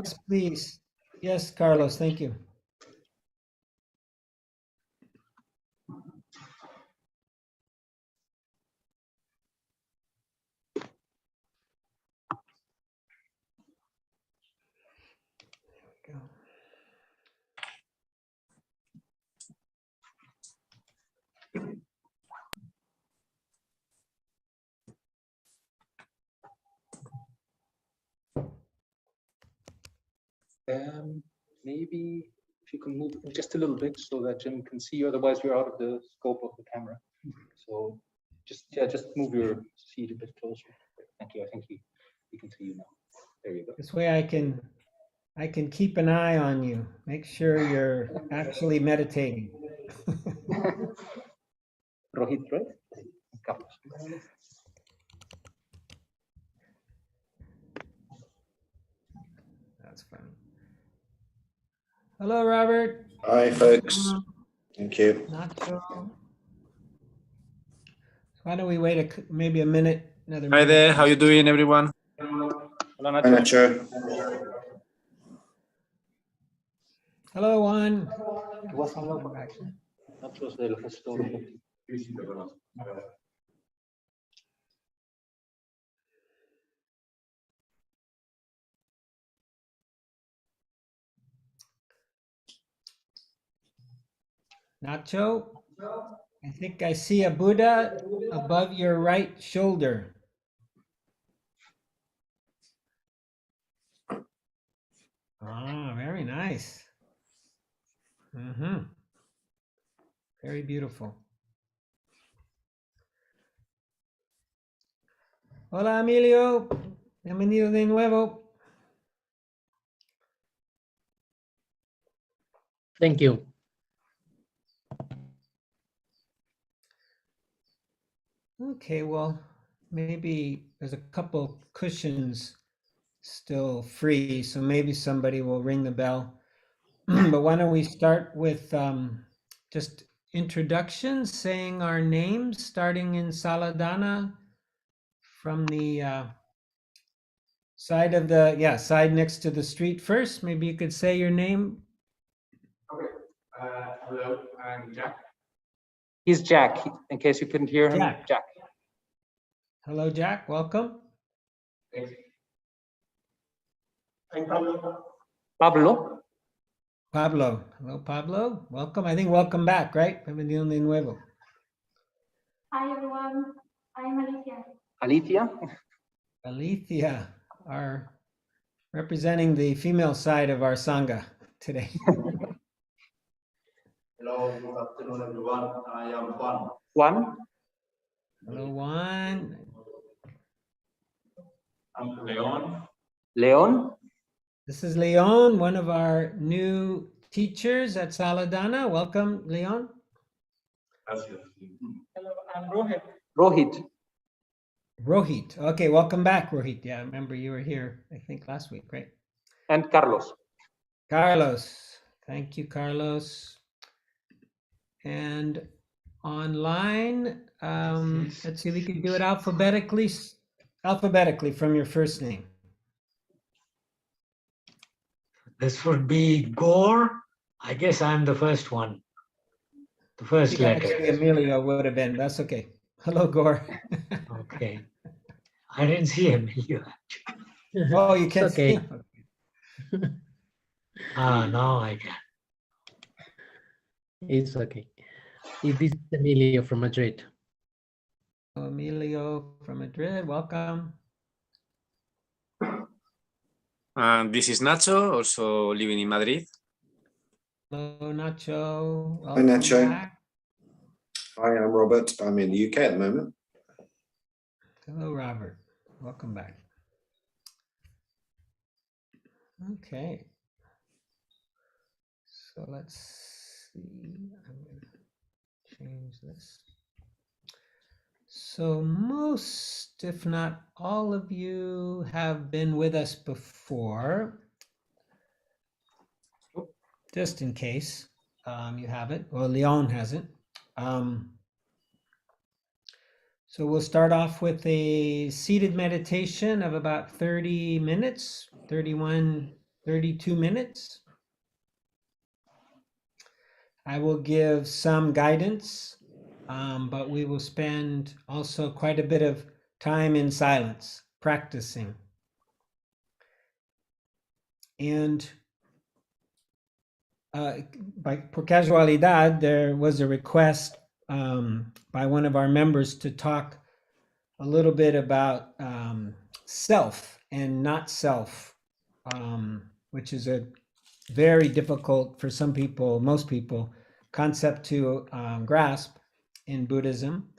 Yes, please. Yes, Carlos, thank you. Go. Maybe if you can move just a little bit so that Jim can see you, otherwise you're out of the scope of the camera. So just move your seat a bit closer. Thank you. I think he can see you now. There you go. This way I can keep an eye on you. Make sure you're actually meditating. Rohit, right? Carlos. That's funny. Hello, Robert. Hi, folks. Thank you. Nacho. Why don't we wait maybe a minute? Another Hi minute. there, how you doing, everyone? Hello, Hi, Nacho. Nacho. Hello, Juan. Nacho es del gestor. Nacho, I think I see a Buddha above your right shoulder. Ah, very nice. Very beautiful. Hola, Emilio. Bienvenido de nuevo. Thank you. Okay, well, maybe there's a couple cushions still free, so maybe somebody will ring the bell. But why don't we start with just introductions, saying our names, starting in Saladana from the side of the, side next to the street first. Maybe you could say your name. Okay. Hello, I'm Jack. He's Jack, in case you couldn't hear him. Jack. Hello, Jack. Welcome. Thanks. I'm Pablo. Pablo. Pablo. Hello, Pablo. Welcome. I think welcome back, right? Bienvenido de nuevo. Hi, everyone. I'm Alicia. Alicia. Alethea, are representing the female side of our Sangha today. Hello, good afternoon, everyone. I am Juan. Juan. Hello, Juan. I'm Leon. Leon. This is Leon, one of our new teachers at Saladana. Welcome, Leon. Gracias. Hello, I'm Rohit. Rohit. Rohit. Okay, welcome back, Rohit. Yeah, I remember you were here, I think, last week, right? And Carlos. Carlos. Thank you, Carlos. And online, let's see, we can do it alphabetically from your first name. This would be Gore. I guess I'm the first one. The first Yeah, letter. actually, Emilio would have been. That's okay. Hello, Gore. Okay. I didn't see Emilio. Oh, you can't It's okay. see him? Now I can. It's okay. This is Emilio from Madrid. Emilio from Madrid, welcome. This is Nacho, also living in Madrid. Hello, Nacho. Hi, Welcome Nacho. back. Hi, I'm Robert. I'm in the UK at the moment. Hello, Robert. Welcome back. Okay. So let's see. I'm going to change this. So most, if not all of you have been with us before. Just in case you haven't, or Leon hasn't. So we'll start off with a seated meditation of about 30 minutes, 31 32 minutes. I will give some guidance, but we will spend also quite a bit of time in silence, practicing. And por casualidad, there was a request by one of our members to talk a little bit about self and not self, which is a very difficult for some people, most people, concept to grasp in Buddhism.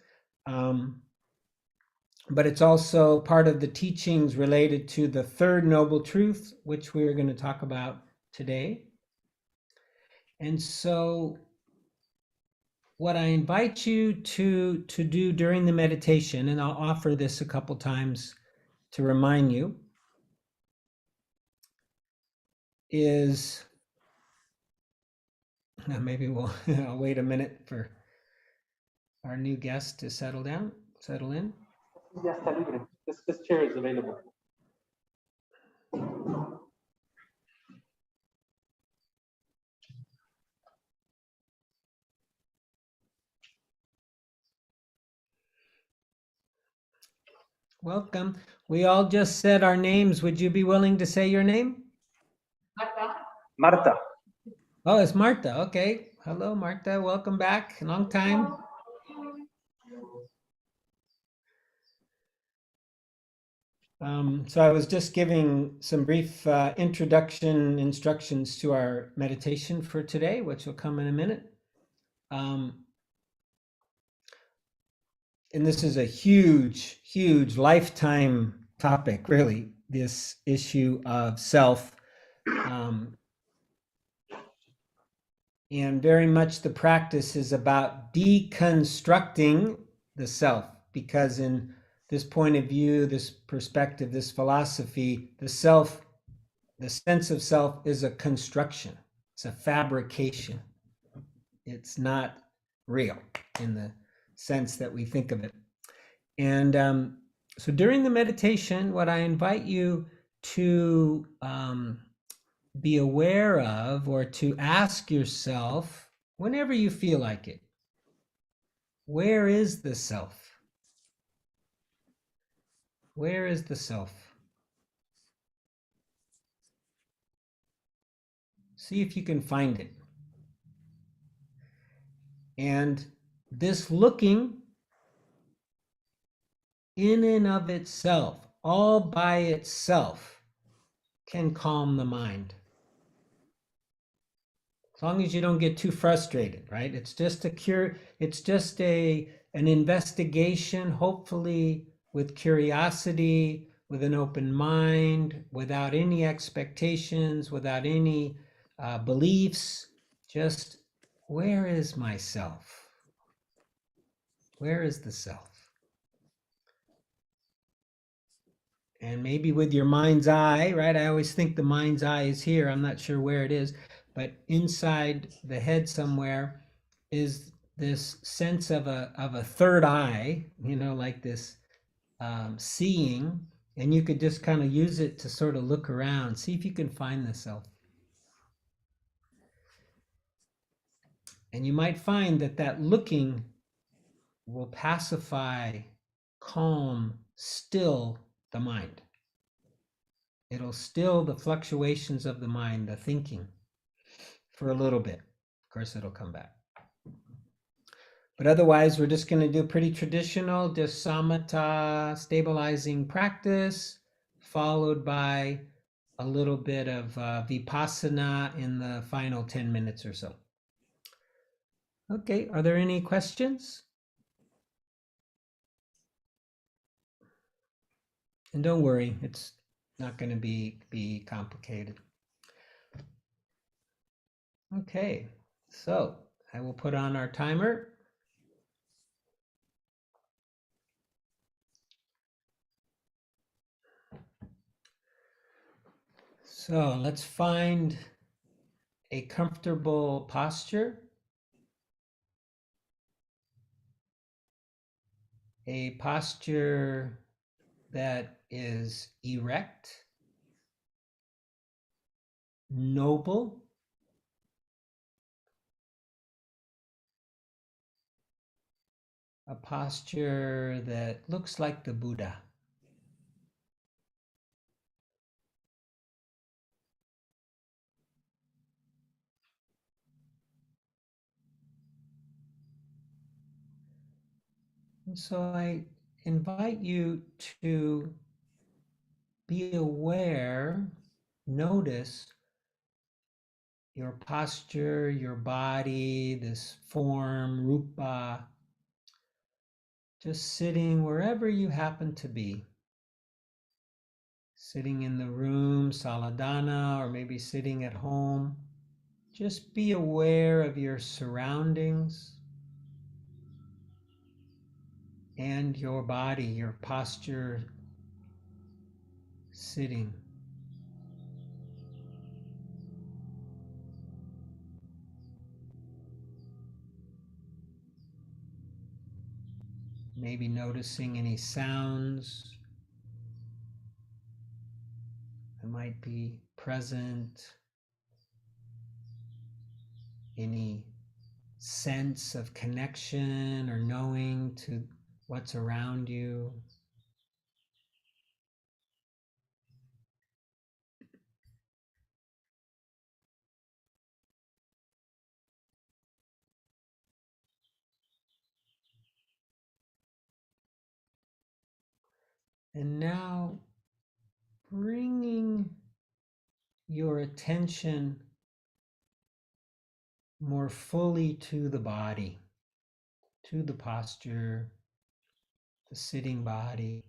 But it's also part of the teachings related to the third noble truth, which we're going to talk about today. And so what I invite you to do during the meditation, and I'll offer this a couple times to remind you, is maybe I'll wait a minute for our new guest to settle in. Yes, libre. This chair is available. Welcome. We all just said our names. Would you be willing to say your name? Marta. Oh, it's Marta. Okay. Hello, Marta. Welcome back. Long time. So I was just giving some brief introduction instructions to our meditation for today, which will come in a minute. And this is a huge, huge lifetime topic, really, this issue of self. And very much the practice is about deconstructing the self, because in this point of view, this perspective, this philosophy, the self, the sense of self is a construction. It's a fabrication. It's not real in the sense that we think of it. And so during the meditation, what I invite you to be aware of, or to ask yourself whenever you feel like it, where is the self? Where is the self? See if you can find it. And this looking in and of itself, all by itself, can calm the mind. As long as you don't get too frustrated, right? It's just an investigation, hopefully with curiosity, with an open mind, without any expectations, without any beliefs. Just, where is myself? Where is the self? And maybe with your mind's eye, right? I always think the mind's eye is here. I'm not sure where it is, but inside the head somewhere is this sense of a third eye, like this seeing, and you could just kind of use it to sort of look around, see if you can find the self. And you might find that looking will pacify, calm, still the mind. It'll still the fluctuations of the mind, the thinking, for a little bit. Of course, it'll come back. But otherwise, we're just going to do pretty traditional, just samatha, stabilizing practice, followed by a little bit of vipassana in the final 10 minutes or so. Okay, are there any questions? And don't worry, it's not going to be complicated. Okay, so I will put on our timer. So let's find a comfortable posture, a posture that is erect, noble, a posture that looks like the Buddha. And so I invite you to be aware, notice your posture, your body, this form, rupa, just sitting wherever you happen to be. Sitting in the room, saladana, or maybe sitting at home. Just be aware of your surroundings and your body, your posture, sitting. Maybe noticing any sounds that might be present, any sense of connection or knowing to what's around you. And now bringing your attention more fully to the body, to the posture, the sitting body.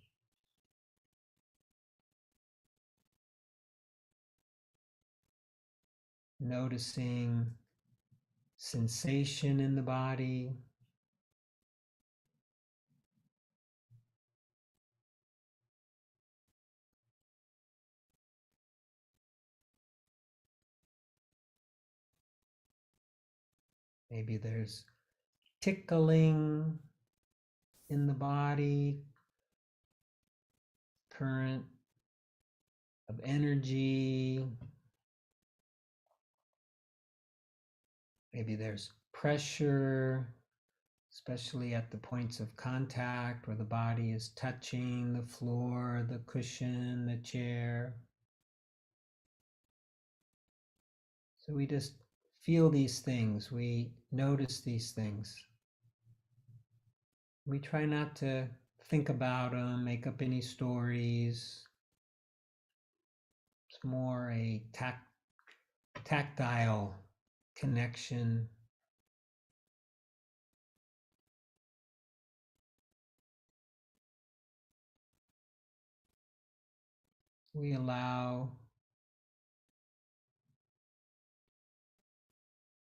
Noticing sensation in the body. Maybe there's tickling in the body, current of energy. Maybe there's pressure, especially at the points of contact where the body is touching the floor, the cushion, the chair. So we just feel these things, we notice these things. We try not to think about them, make up any stories. It's more a tactile connection. We allow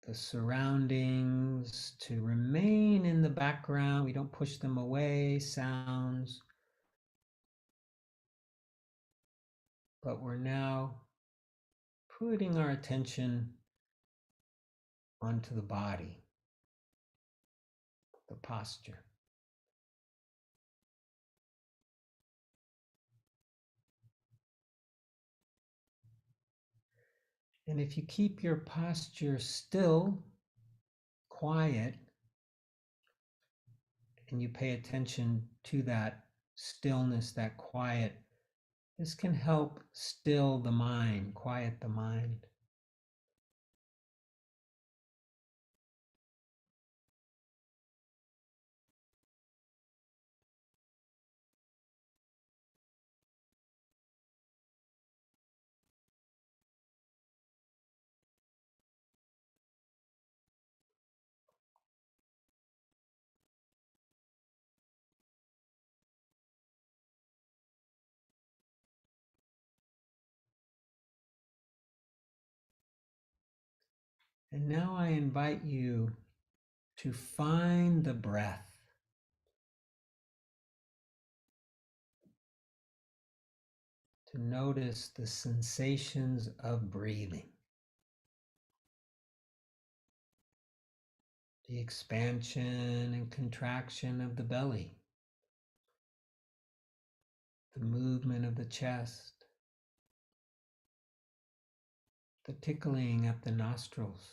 the surroundings to remain in the background. We don't push them away, sounds. But we're now putting our attention onto the body, the posture. And if you keep your posture still, quiet, and you pay attention to that stillness, that quiet, this can help still the mind, quiet the mind. And now I invite you to find the breath. To notice the sensations of breathing. The expansion and contraction of the belly. The movement of the chest. the tickling at the nostrils.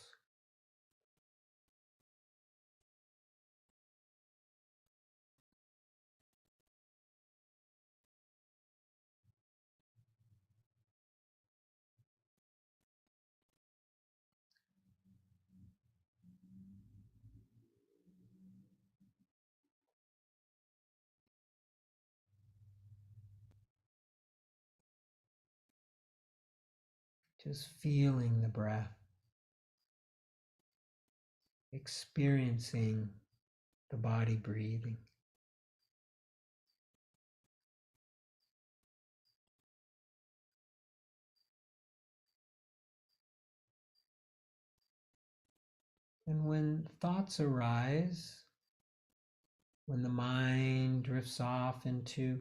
Just feeling the breath, experiencing the body breathing. And when thoughts arise, when the mind drifts off into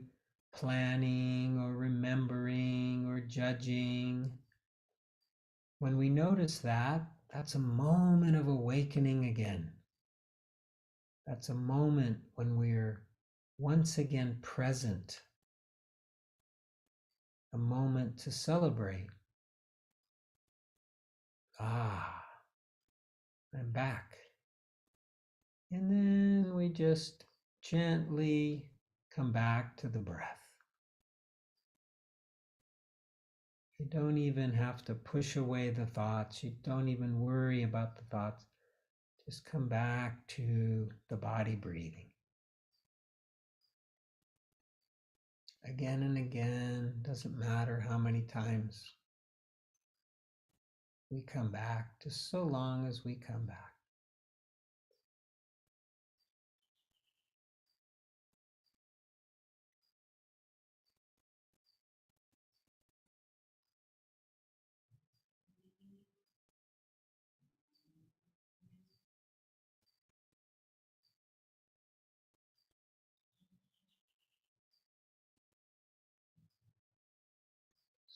planning or remembering or judging, when we notice that, that's a moment of awakening again. That's a moment when we're once again present, a moment to celebrate. Ah, I'm back. And then we just gently come back to the breath. You don't even have to push away the thoughts. You don't even worry about the thoughts. Just come back to the body breathing. Again and again, doesn't matter how many times we come back, just so long as we come back.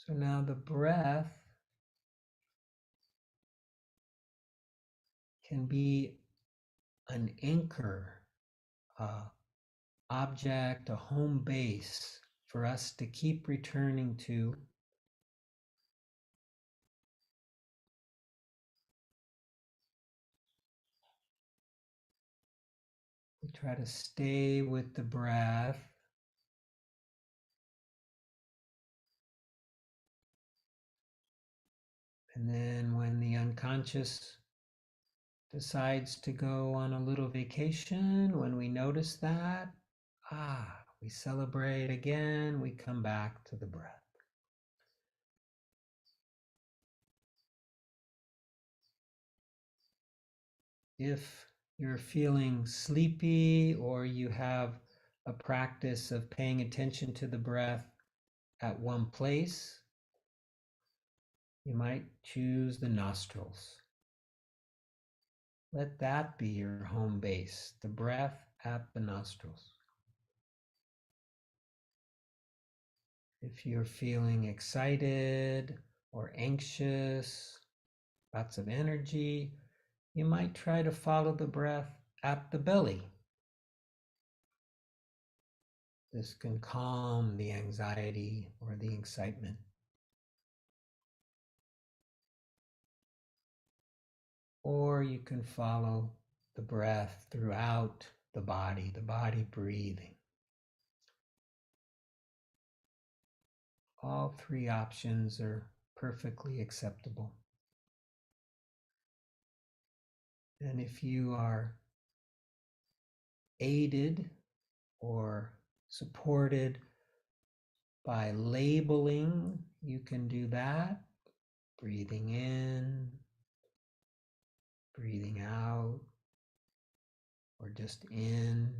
So now the breath can be an anchor, object, a home base for us to keep returning to. We try to stay with the breath. And then when the unconscious decides to go on a little vacation, when we notice that, we celebrate again, we come back to the breath. If you're feeling sleepy or you have a practice of paying attention to the breath at one place, you might choose the nostrils. Let that be your home base, the breath at the nostrils. If you're feeling excited or anxious, lots of energy, you might try to follow the breath at the belly. This can calm the anxiety or the excitement. Or you can follow the breath throughout the body breathing. All three options are perfectly acceptable. And if you are aided or supported by labeling, you can do that. Breathing in, breathing out, or just in,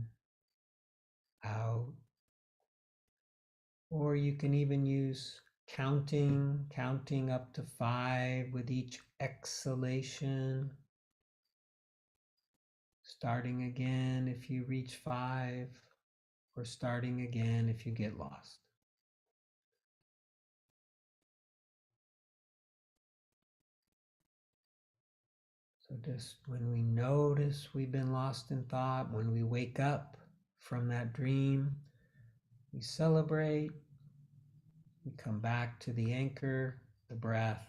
out. Or you can even use counting up to 5 with each exhalation. Starting again if you reach 5, or starting again if you get lost. So just when we notice we've been lost in thought, when we wake up from that dream, we celebrate, we come back to the anchor, the breath,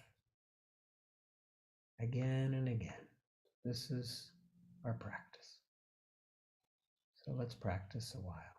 again and again. This is our practice. So let's practice a while.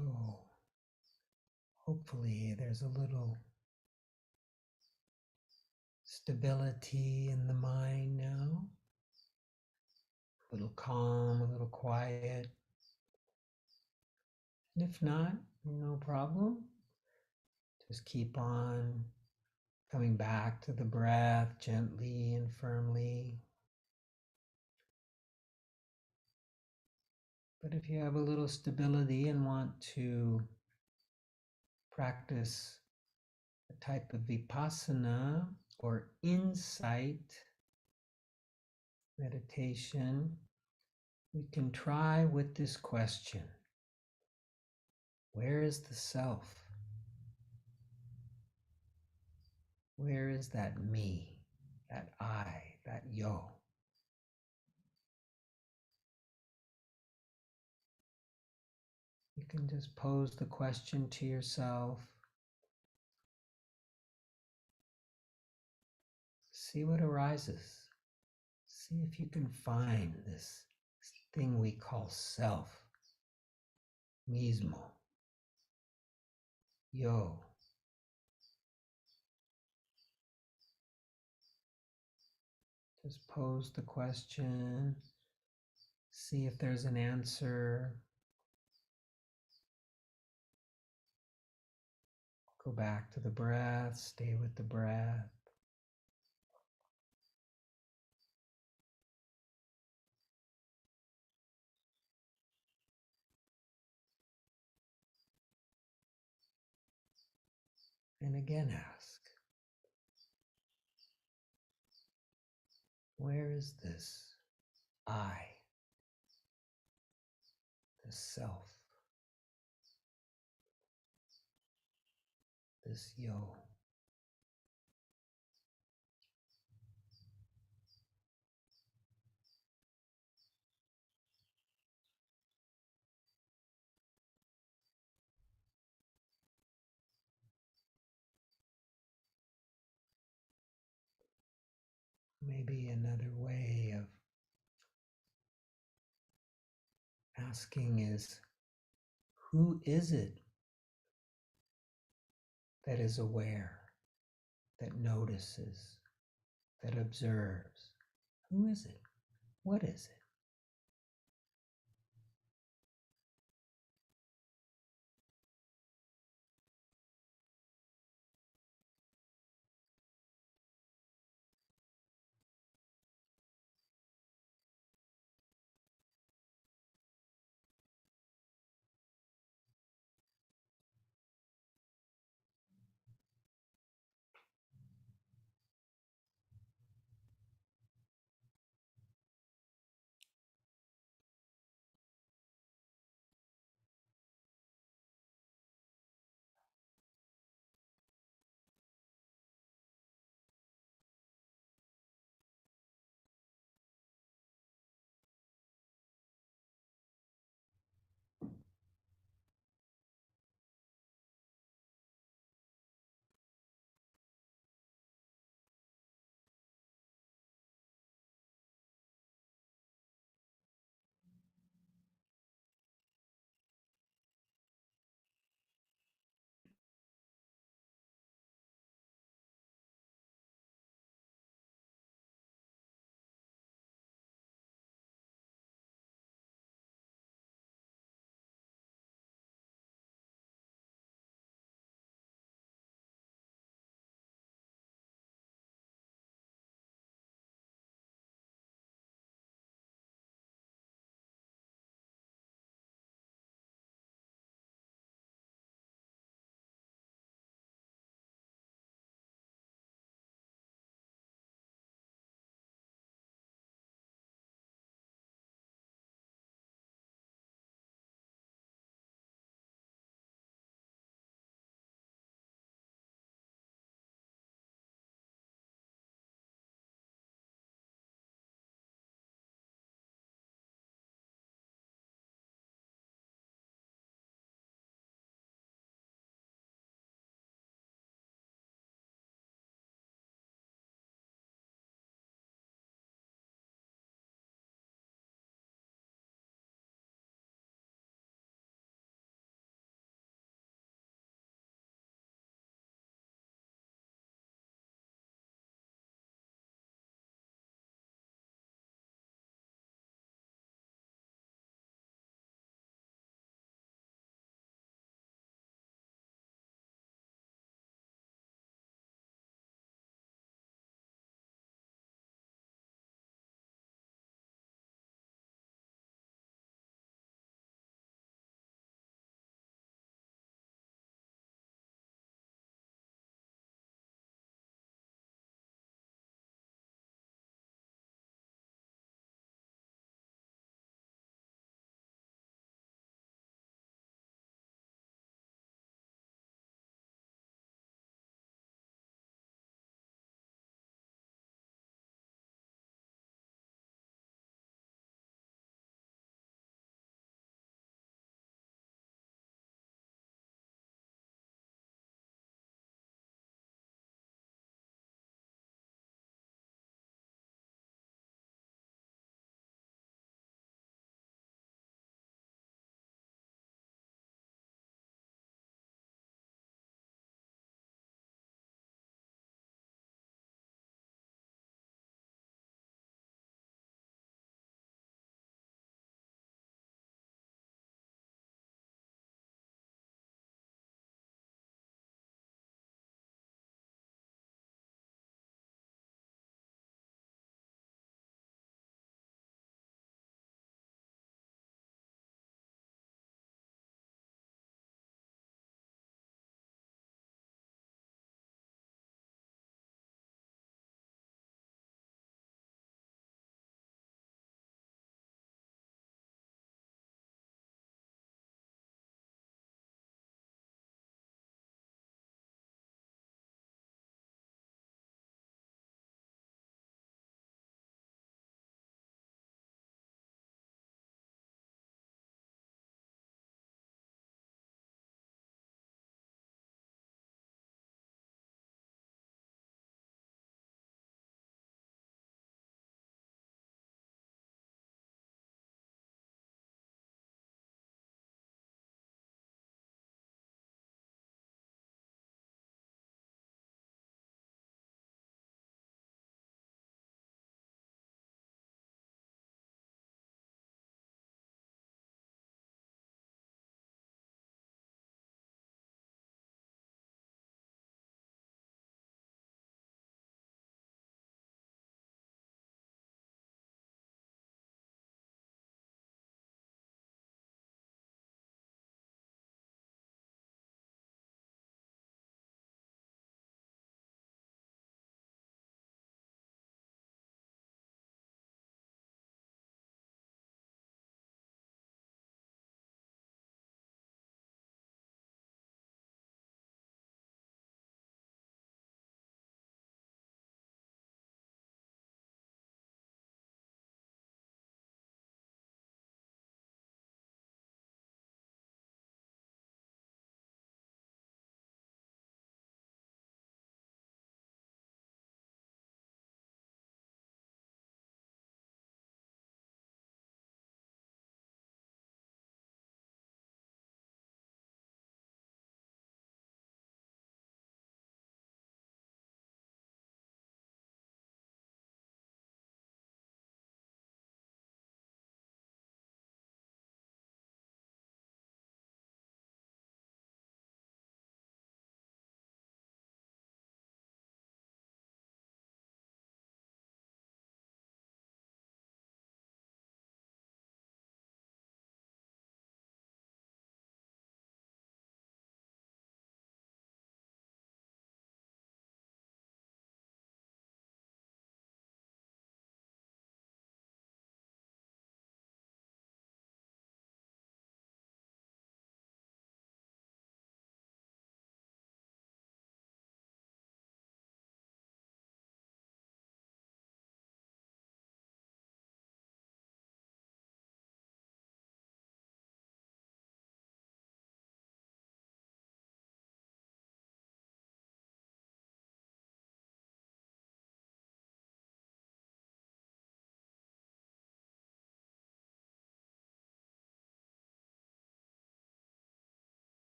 So hopefully there's a little stability in the mind now, a little calm, a little quiet. And if not, no problem. Just keep on coming back to the breath gently and firmly. But if you have a little stability and want to practice a type of vipassana or insight meditation, we can try with this question. Where is the self? Where is that me, that I, that yo? You can just pose the question to yourself. See what arises. See if you can find this thing we call self, mismo, yo. Just pose the question. See if there's an answer. Go back to the breath, stay with the breath. And again ask, where is this I, this self, this yo? Maybe another way of asking is, who is it that is aware, that notices, that observes? Who is it? What is it?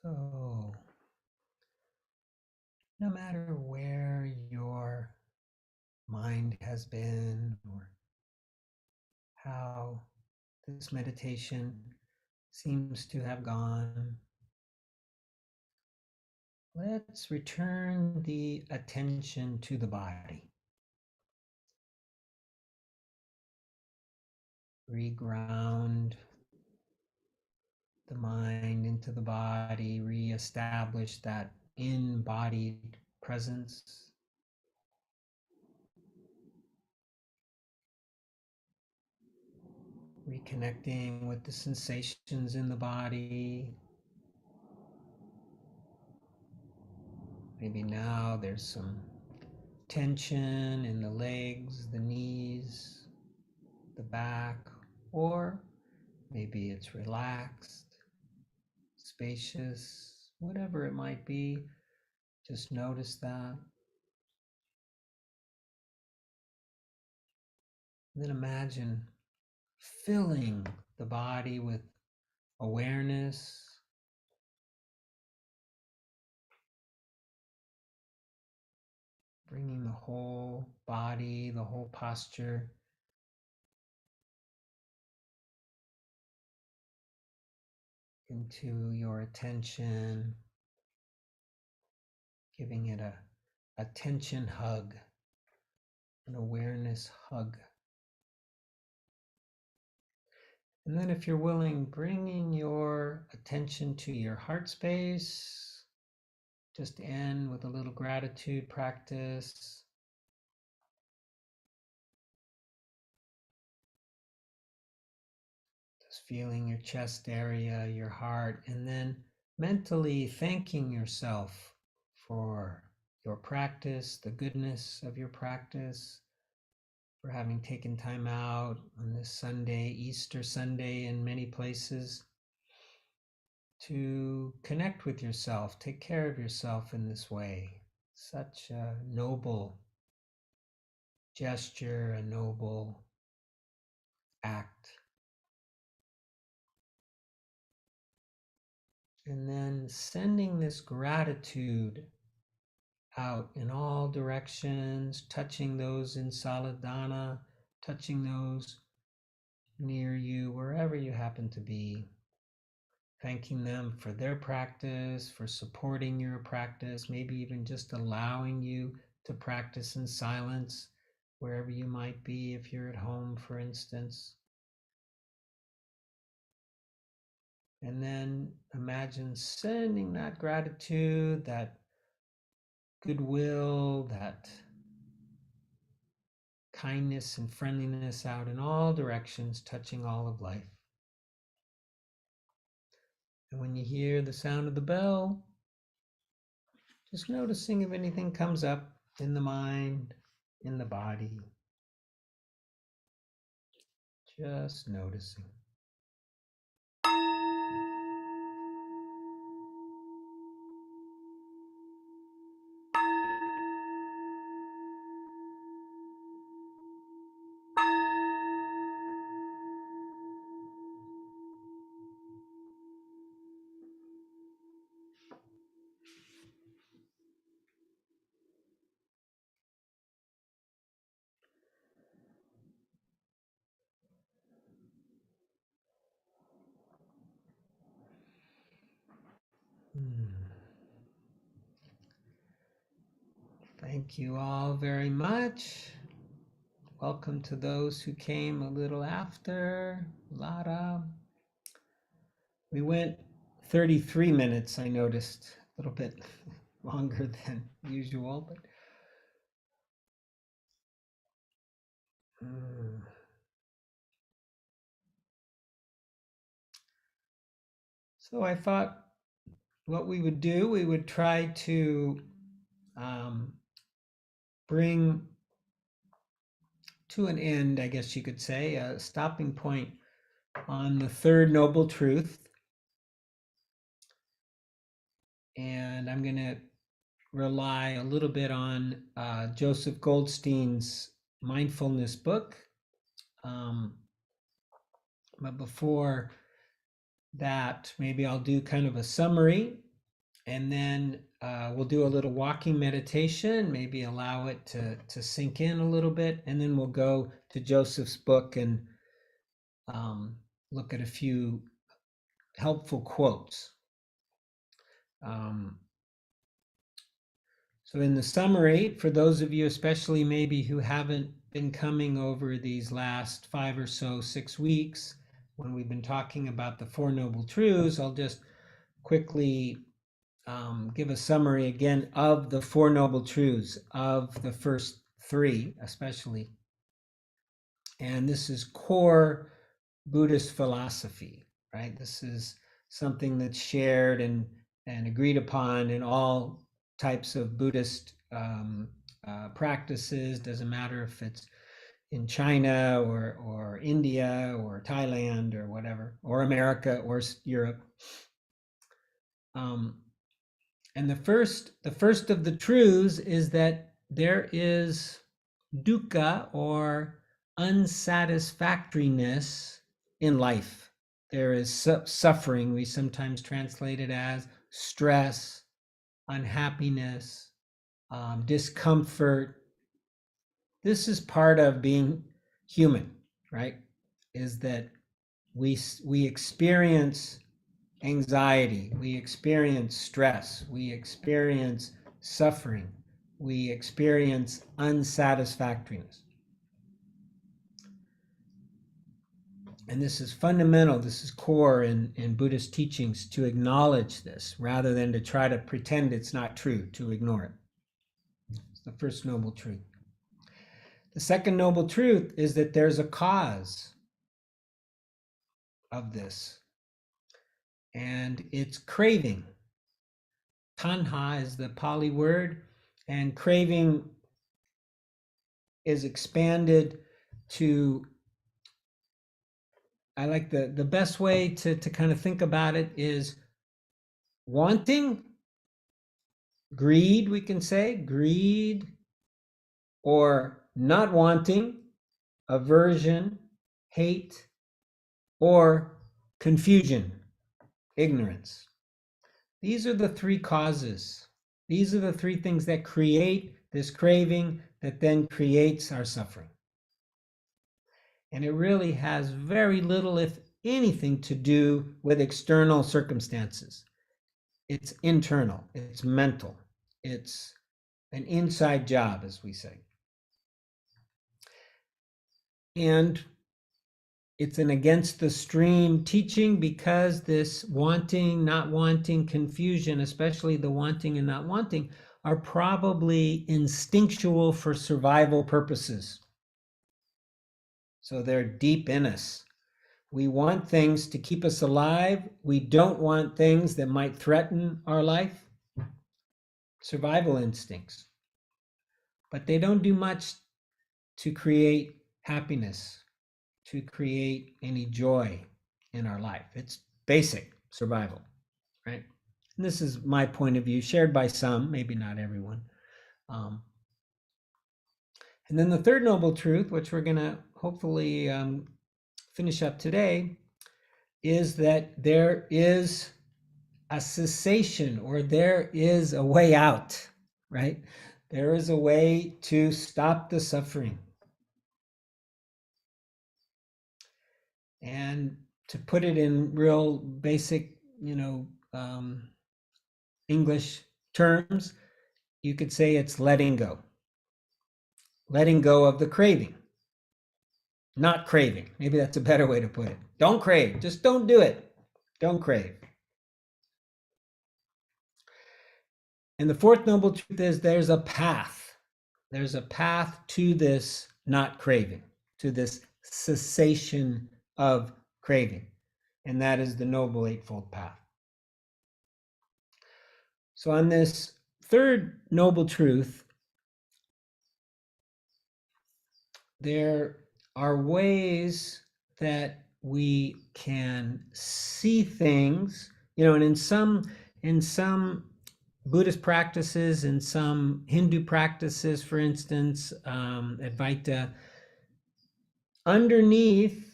So, no matter where your mind has been or how this meditation seems to have gone, let's return the attention to the body. Reground the mind into the body, reestablish that embodied presence. Reconnecting with the sensations in the body. Maybe now there's some tension in the legs, the knees, the back, or maybe it's relaxed, spacious, whatever it might be. Just notice that. And then imagine filling the body with awareness, bringing the whole body, the whole posture into your attention, giving it a attention hug, an awareness hug. And then if you're willing, bringing your attention to your heart space. Just end with a little gratitude practice. Just feeling your chest area, your heart, and then mentally thanking yourself for your practice, the goodness of your practice, for having taken time out on this Sunday, Easter Sunday in many places, to connect with yourself, take care of yourself in this way. Such a noble gesture, a noble act. And then sending this gratitude out in all directions, touching those in Saladana, touching those near you, wherever you happen to be. Thanking them for their practice, for supporting your practice, maybe even just allowing you to practice in silence, wherever you might be, if you're at home, for instance. And then imagine sending that gratitude, that goodwill, that kindness and friendliness out in all directions, touching all of life. And when you hear the sound of the bell, just noticing if anything comes up in the mind, in the body. Just noticing. Thank you all very much. Welcome to those who came a little after. Lara. We went 33 minutes, I noticed. A little bit longer than usual, but so I thought what we would do, we would try to bring to an end, I guess you could say, a stopping point on the third noble truth. And I'm going to rely a little bit on Joseph Goldstein's mindfulness book. But before that, maybe I'll do kind of a summary And then we'll do a little walking meditation, maybe allow it to sink in a little bit. And then we'll go to Joseph's book and look at a few helpful quotes. So in the summary, for those of you, especially maybe who haven't been coming over these last 5 or so, 6 weeks, when we've been talking about the Four Noble Truths, I'll just quickly give a summary again of the Four Noble Truths, of the first 3 especially. And this is core Buddhist philosophy, right? This is something that's shared and agreed upon in all types of Buddhist practices. Doesn't matter if it's in China or India or Thailand or whatever, or America or Europe. And the first of the truths is that there is dukkha, or unsatisfactoriness, in life. There is suffering. We sometimes translate it as stress, unhappiness, discomfort. This is part of being human, right? Is that we experience anxiety, we experience stress, we experience suffering, we experience unsatisfactoriness. And this is fundamental, this is core in Buddhist teachings, to acknowledge this rather than to try to pretend it's not true, to ignore it. It's the first noble truth. The second noble truth is that there's a cause of this, and it's craving. Tanha is the Pali word, and craving is expanded to, I like the best way to kind of think about it is wanting, greed, we can say, greed, or not wanting, aversion, hate, or confusion, ignorance. These are the 3 causes. These are the 3 things that create this craving that then creates our suffering. And it really has very little, if anything, to do with external circumstances. It's internal, it's mental, it's an inside job, as we say. And it's an against the stream teaching, because this wanting, not wanting, confusion, especially the wanting and not wanting, are probably instinctual for survival purposes. So they're deep in us. We want things to keep us alive. We don't want things that might threaten our life. Survival instincts. But they don't do much to create happiness, to create any joy in our life. It's basic survival, right? And this is my point of view, shared by some, maybe not everyone. And then the third noble truth, which we're going to hopefully finish up today, is that there is a cessation, or there is a way out, right? There is a way to stop the suffering. And to put it in real basic, English terms, you could say it's letting go. Letting go of the craving. Not craving. Maybe that's a better way to put it. Don't crave. Just don't do it. Don't crave. And the fourth noble truth is there's a path. There's a path to this not craving, to this cessation of craving. And that is the Noble Eightfold Path. So on this third noble truth, there are ways that we can see things, and in some Buddhist practices, in some Hindu practices, for instance, Advaita, underneath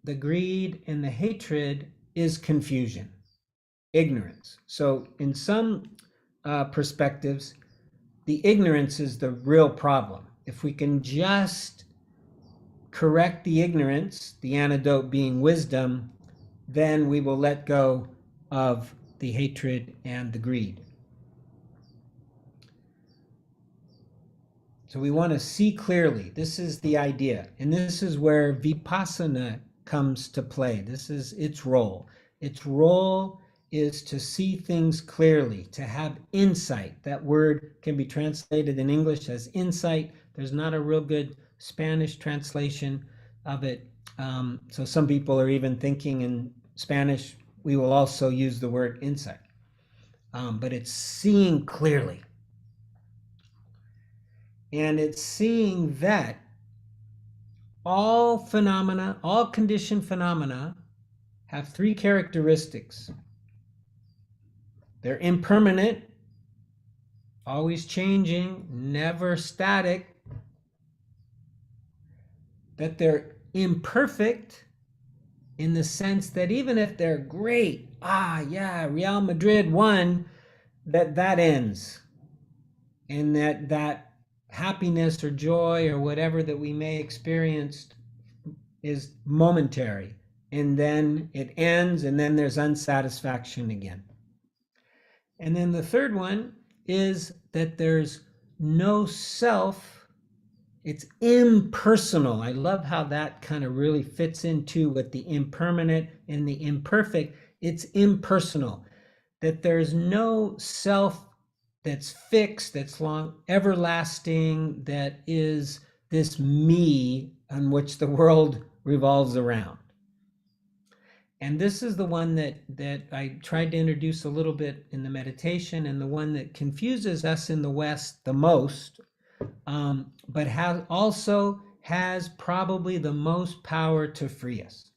the greed and the hatred is confusion. ignorance. So in some perspectives, the ignorance is the real problem. If we can just correct the ignorance, the antidote being wisdom, then we will let go of the hatred and the greed. So we want to see clearly. This is the idea. And this is where vipassana comes to play. This is its role. Its role is to see things clearly, to have insight. That word can be translated in English as insight. There's not a real good Spanish translation of it. So some people are even thinking in Spanish, we will also use the word insight. But it's seeing clearly. And it's seeing that all phenomena, all conditioned phenomena have three characteristics. They're impermanent, always changing, never static. That they're imperfect in the sense that even if they're great, Real Madrid won, that ends. And that happiness or joy or whatever that we may experience is momentary, and then it ends, and then there's unsatisfaction again. And then the third one is that there's no self. It's impersonal. I love how that kind of really fits into with the impermanent and the imperfect. It's impersonal, that there's no self that's fixed, that's long, everlasting, that is this me on which the world revolves around. And this is the one that I tried to introduce a little bit in the meditation, and the one that confuses us in the West the most, but also has probably the most power to free us.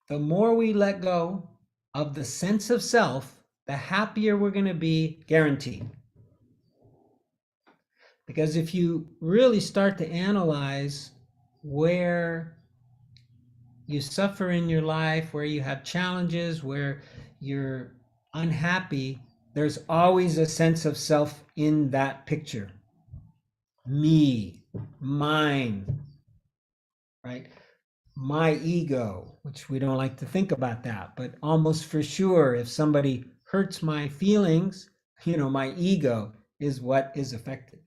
The more we let go of the sense of self, the happier we're going to be, guaranteed. Because if you really start to analyze where you suffer in your life, where you have challenges, where you're unhappy, there's always a sense of self in that picture. Me, mine, right? My ego, which we don't like to think about that, but almost for sure, if somebody hurts my feelings, my ego is what is affected.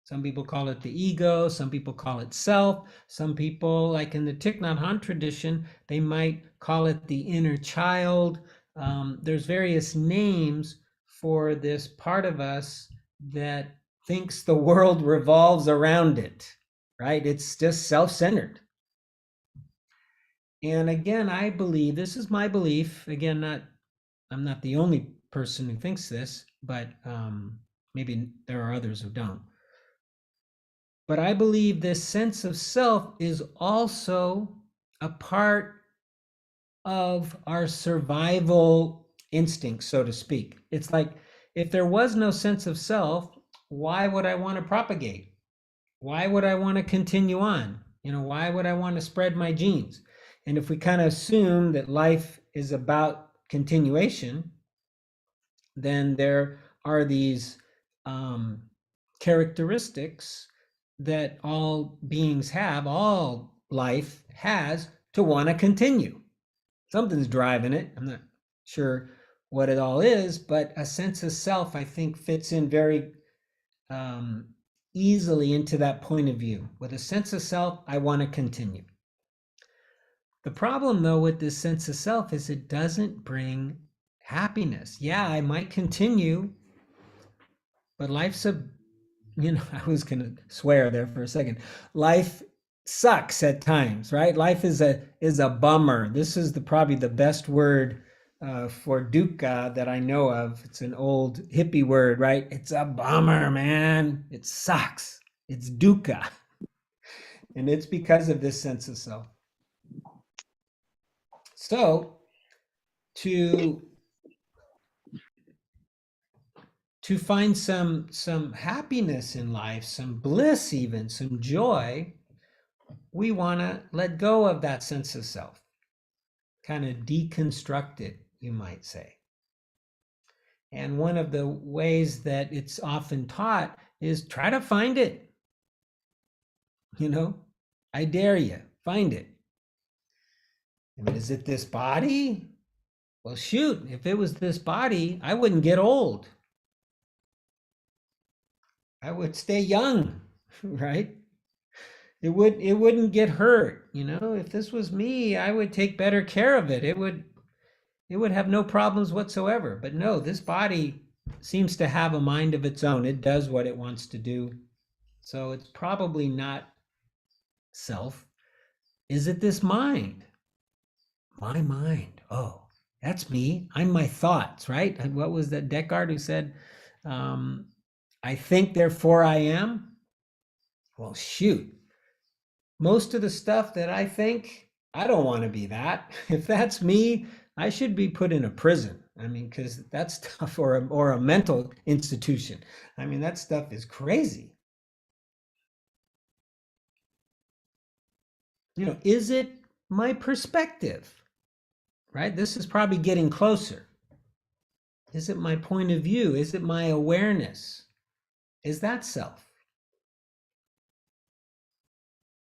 Some people call it the ego, some people call it self, some people, like in the Thich Nhat Hanh tradition, they might call it the inner child. There's various names for this part of us that thinks the world revolves around it, right? It's just self-centered. And again, I believe, this is my belief, again, I'm not the only person who thinks this, but maybe there are others who don't. But I believe this sense of self is also a part of our survival instinct, so to speak. It's like, if there was no sense of self, why would I want to propagate? Why would I want to continue on? Why would I want to spread my genes? And if we kind of assume that life is about continuation, then there are these characteristics that all beings have, all life has, to want to continue. Something's driving it. I'm not sure what it all is, but a sense of self, I think, fits in very easily into that point of view. With a sense of self, I want to continue. The problem, though, with this sense of self is it doesn't bring happiness. Yeah, I might continue, but life's I was going to swear there for a second. Life sucks at times, right? Life is a bummer. This is probably the best word for dukkha that I know of. It's an old hippie word, right? It's a bummer, man. It sucks. It's dukkha. And it's because of this sense of self. So to find some happiness in life, some bliss even, some joy, we want to let go of that sense of self. kind of deconstruct it, you might say. And one of the ways that it's often taught is try to find it. I dare you, find it. I mean, is it this body? Well, shoot, if it was this body, I wouldn't get old. I would stay young, right? It wouldn't get hurt. If this was me, I would take better care of it. It would have no problems whatsoever. But no, this body seems to have a mind of its own. It does what it wants to do. So it's probably not self. Is it this mind? My mind. Oh, that's me. I'm my thoughts, right? And what was that Descartes who said, I think, therefore I am? Well, shoot. Most of the stuff that I think, I don't want to be that. If that's me, I should be put in a prison. I mean, because that stuff, or a mental institution. I mean, that stuff is crazy. Is it my perspective? Right? This is probably getting closer. Is it my point of view? Is it my awareness? Is that self?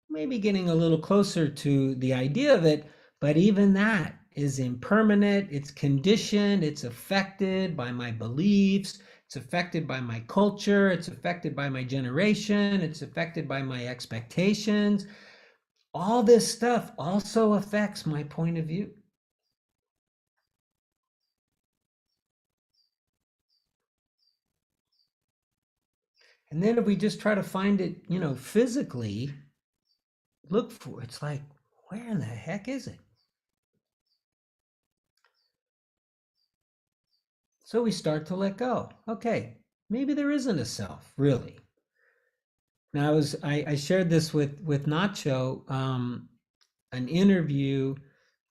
Maybe getting a little closer to the idea of it, but even that is impermanent, it's conditioned, it's affected by my beliefs, it's affected by my culture, it's affected by my generation, it's affected by my expectations. All this stuff also affects my point of view. And then if we just try to find it, physically, look for it, it's like, where in the heck is it? So we start to let go. Okay, maybe there isn't a self, really. Now I shared this with Nacho, an interview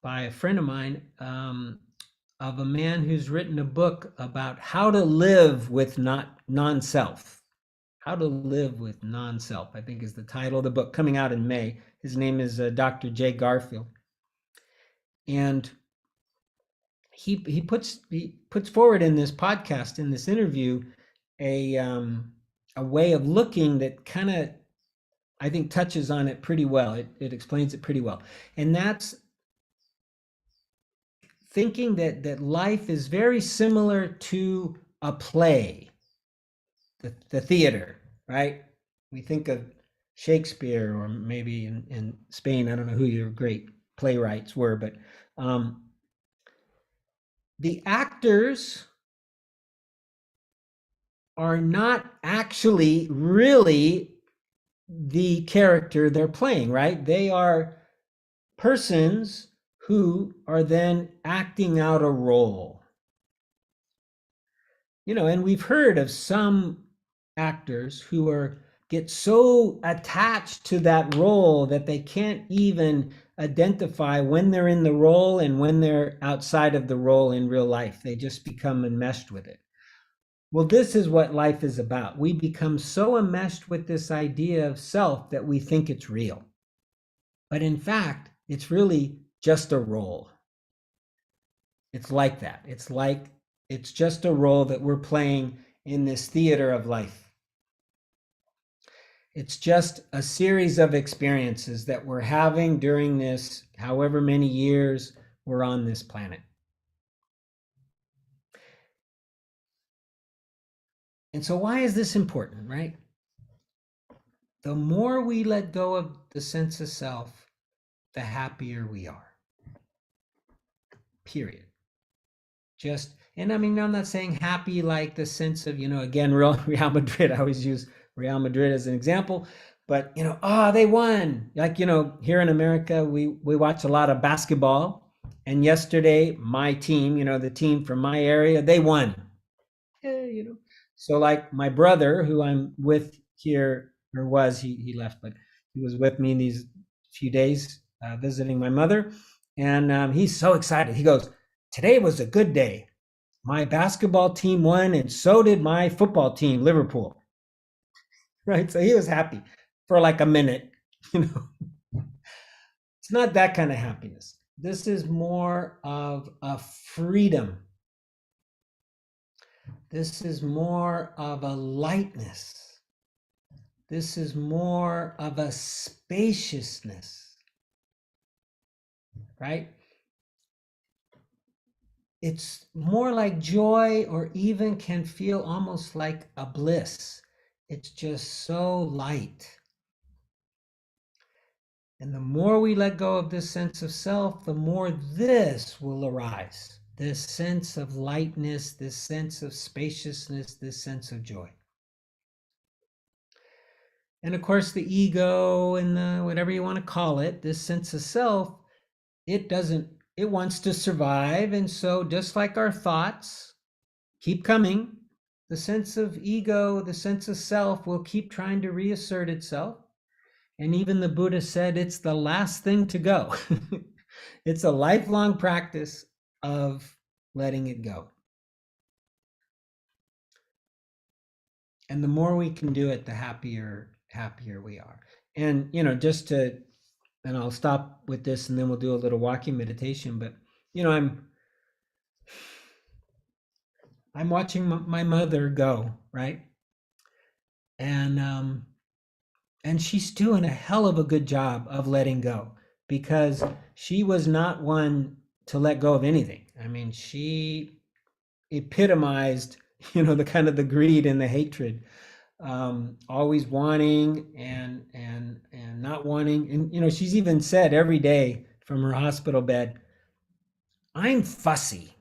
by a friend of mine of a man who's written a book about how to live with non-self. How to Live with Non-Self, I think is the title of the book, coming out in May. His name is Dr. Jay Garfield. And he puts forward in this podcast, in this interview, a way of looking that kind of, I think, touches on it pretty well. It explains it pretty well. And that's thinking that life is very similar to a play. The theater, right? We think of Shakespeare, or maybe in Spain, I don't know who your great playwrights were, but the actors are not actually really the character they're playing, right? They are persons who are then acting out a role. And we've heard of some actors who get so attached to that role that they can't even identify when they're in the role and when they're outside of the role in real life. They just become enmeshed with it. Well, this is what life is about. We become so enmeshed with this idea of self that we think it's real. But in fact, it's really just a role. It's like that. It's just a role that we're playing in this theater of life. It's just a series of experiences that we're having during this, however many years we're on this planet. And so why is this important, right? The more we let go of the sense of self, the happier we are. Period. And I mean, I'm not saying happy like the sense of, again, Real Madrid. I always use Real Madrid as an example, but they won. Like, here in America, we watch a lot of basketball, and yesterday my team, the team from my area, they won. So like my brother, who I'm with here, or was, he left, but he was with me these few days visiting my mother, and he's so excited. He goes, "Today was a good day. My basketball team won, and so did my football team, Liverpool." Right? So he was happy for like a minute. It's not that kind of happiness. This is more of a freedom. This is more of a lightness. This is more of a spaciousness, right? It's more like joy, or even can feel almost like a bliss. It's just so light. And the more we let go of this sense of self, the more this will arise. This sense of lightness, this sense of spaciousness, this sense of joy. And of course, the ego and the whatever you want to call it, this sense of self, it wants to survive. And so just like our thoughts keep coming, the sense of ego, the sense of self will keep trying to reassert itself. And even the Buddha said it's the last thing to go. It's a lifelong practice of letting it go. And the more we can do it, the happier we are. And, and I'll stop with this and then we'll do a little walking meditation. But, I'm watching my mother go, right? And she's doing a hell of a good job of letting go, because she was not one to let go of anything. I mean, she epitomized, the kind of the greed and the hatred, always wanting and not wanting. And, she's even said every day from her hospital bed, I'm fussy.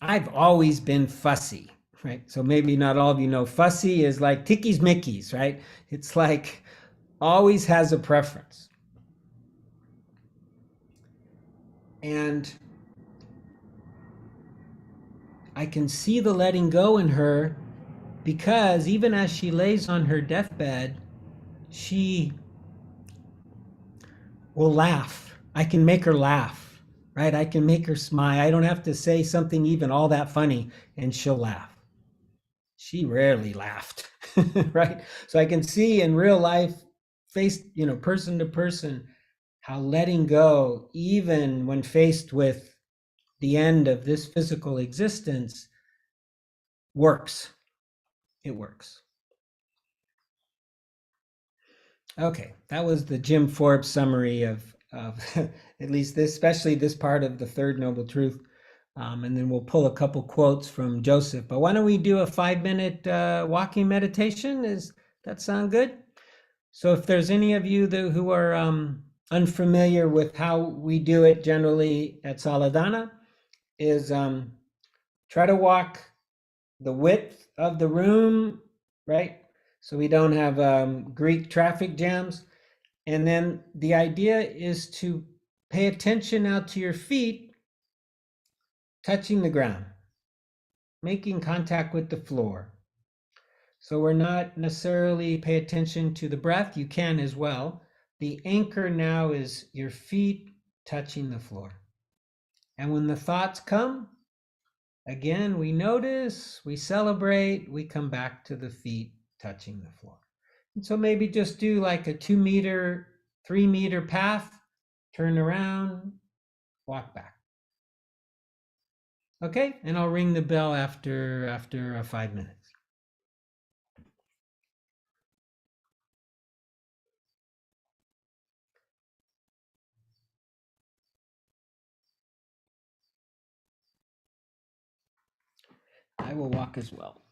I've always been fussy, right? So maybe not all of you know, fussy is like tickies Mickeys, right? It's like always has a preference. And I can see the letting go in her, because even as she lays on her deathbed, she will laugh. I can make her laugh, right? I can make her smile. I don't have to say something even all that funny and she'll laugh. She rarely laughed, right? So I can see in real life, face, person to person, how letting go, even when faced with the end of this physical existence, works. It works. Okay, that was the Jim Forbes summary of at least this, especially this part of the third noble truth. And then we'll pull a couple quotes from Joseph. But why don't we do a 5-minute walking meditation? Does that sound good? So if there's any of you who are unfamiliar with how we do it generally at Saladana, is try to walk the width of the room, right? So we don't have Greek traffic jams. And then the idea is to pay attention now to your feet touching the ground, making contact with the floor. So we're not necessarily pay attention to the breath. You can as well. The anchor now is your feet touching the floor. And when the thoughts come, again, we notice, we celebrate, we come back to the feet touching the floor. And so maybe just do like a 2-meter, 3-meter path, turn around, walk back. Okay, and I'll ring the bell after 5 minutes. I will walk as well.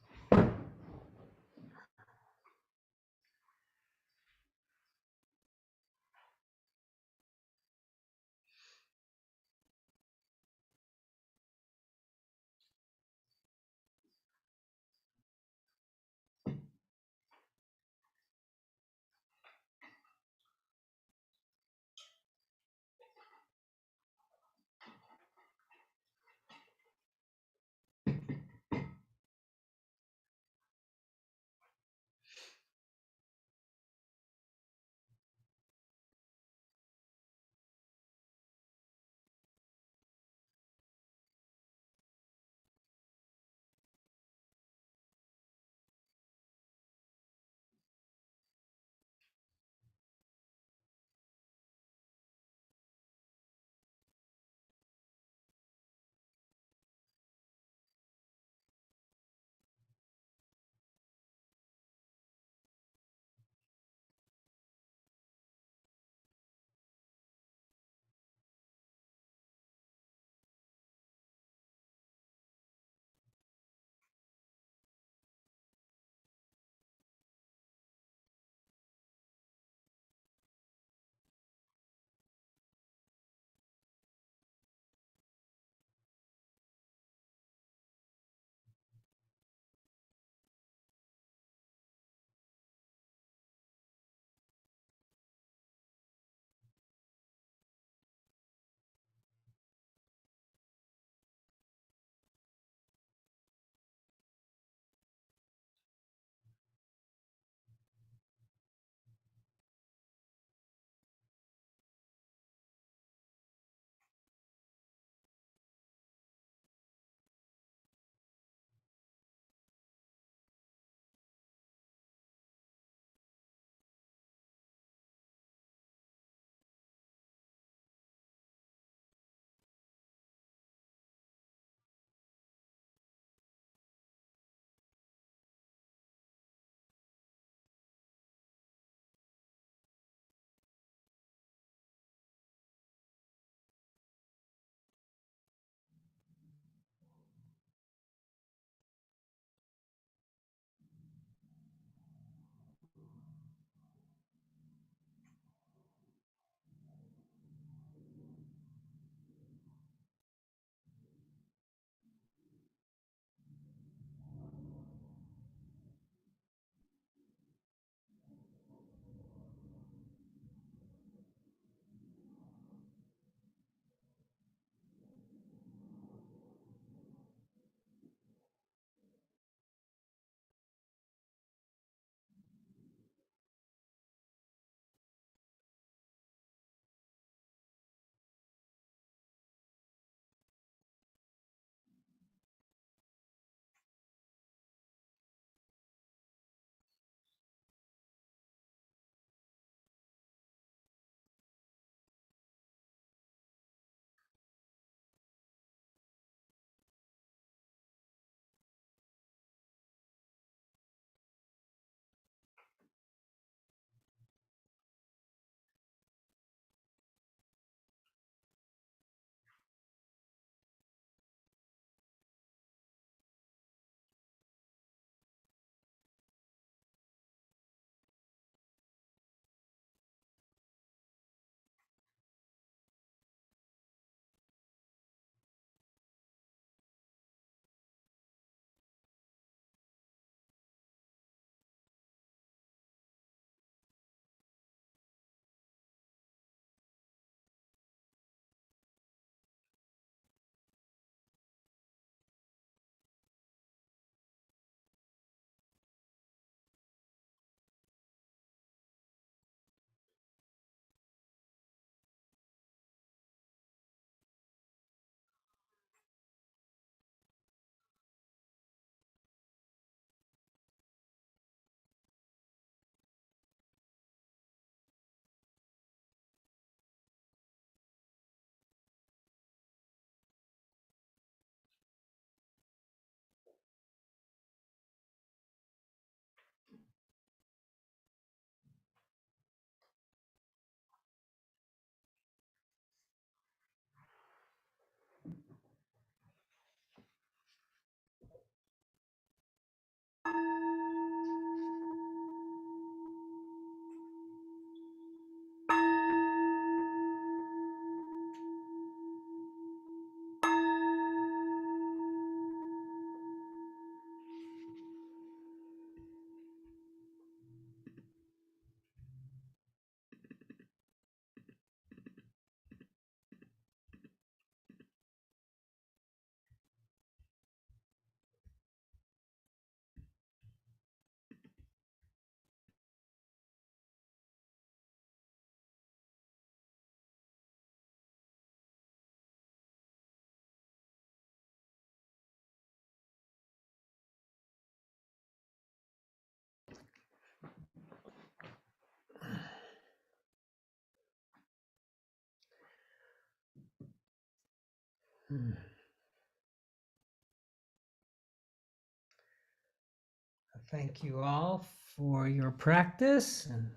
Thank you all for your practice and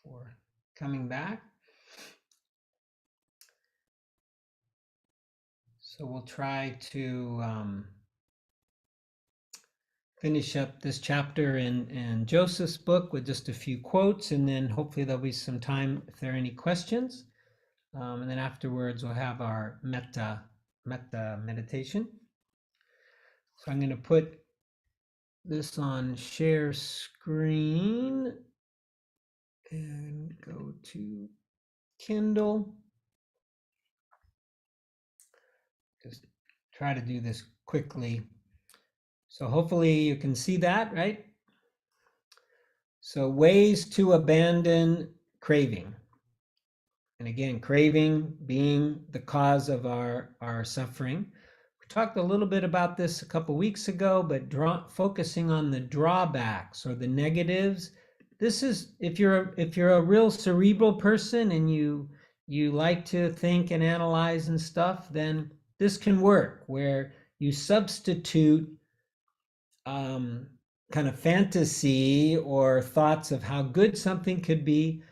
for coming back. So we'll try to finish up this chapter in Joseph's book with just a few quotes, and then hopefully there'll be some time if there are any questions. And then afterwards we'll have our metta meditation. So I'm going to put this on share screen and go to Kindle. Just try to do this quickly. So hopefully you can see that, right? So ways to abandon craving. And again, craving being the cause of our suffering. We talked a little bit about this a couple weeks ago, but focusing on the drawbacks or the negatives. This is, if you're a real cerebral person and you like to think and analyze and stuff, then this can work, where you substitute kind of fantasy or thoughts of how good something could be,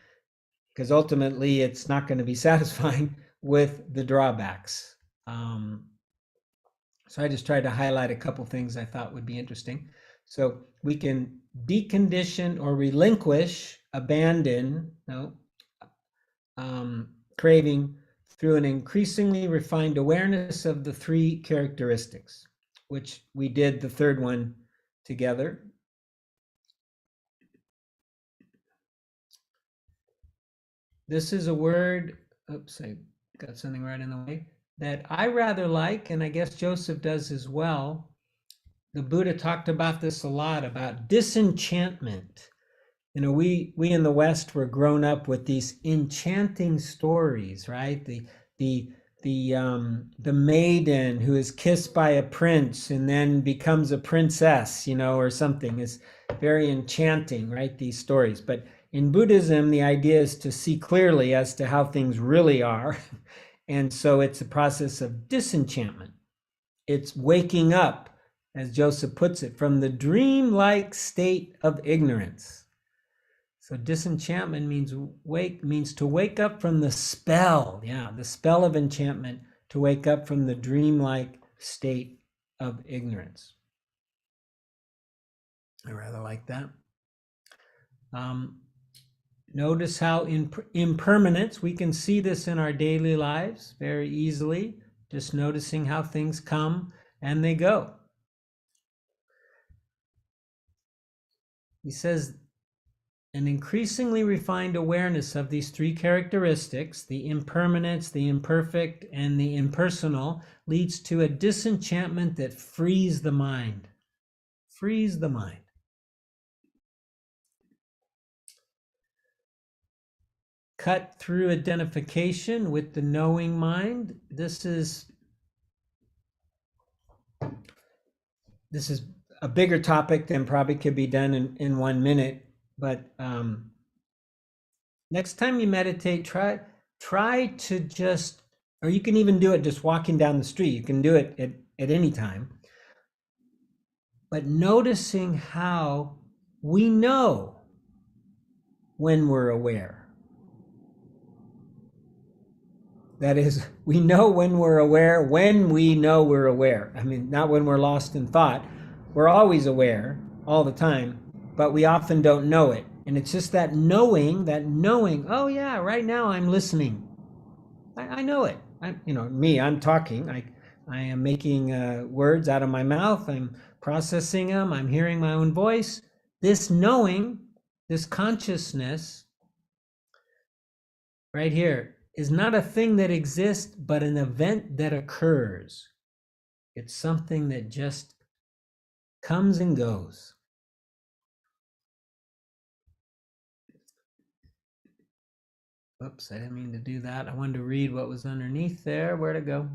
because ultimately it's not going to be satisfying, with the drawbacks. So I just tried to highlight a couple things I thought would be interesting. So we can decondition or relinquish, abandon, craving through an increasingly refined awareness of the three characteristics, which we did the third one together. This is a word, oops, I got something right in the way, that I rather like, and I guess Joseph does as well. The Buddha talked about this a lot, about disenchantment. You know, we in the West were grown up with these enchanting stories, right? The maiden who is kissed by a prince and then becomes a princess, you know, or something, is very enchanting, right? These stories. But in Buddhism, the idea is to see clearly as to how things really are. And so it's a process of disenchantment. It's waking up, as Joseph puts it, from the dreamlike state of ignorance. So disenchantment means to wake up from the spell, the spell of enchantment, to wake up from the dreamlike state of ignorance. I rather like that. Notice how impermanence, we can see this in our daily lives very easily, just noticing how things come and they go. He says, an increasingly refined awareness of these three characteristics, the impermanence, the imperfect, and the impersonal, leads to a disenchantment that frees the mind. Frees the mind. Cut through identification with the knowing mind. This is a bigger topic than probably could be done in 1 minute, but next time you meditate, try to just, or you can even do it just walking down the street. You can do it at any time. But noticing how we know when we're aware. That is, we know when we're aware, when we know we're aware. I mean, not when we're lost in thought. We're always aware all the time, but we often don't know it. And it's just that knowing, oh yeah, right now I'm listening. I know it. I'm talking. I am making words out of my mouth. I'm processing them. I'm hearing my own voice. This knowing, this consciousness right here is not a thing that exists, but an event that occurs. It's something that just comes and goes. Oops, I didn't mean to do that. I wanted to read what was underneath there. Where'd it go?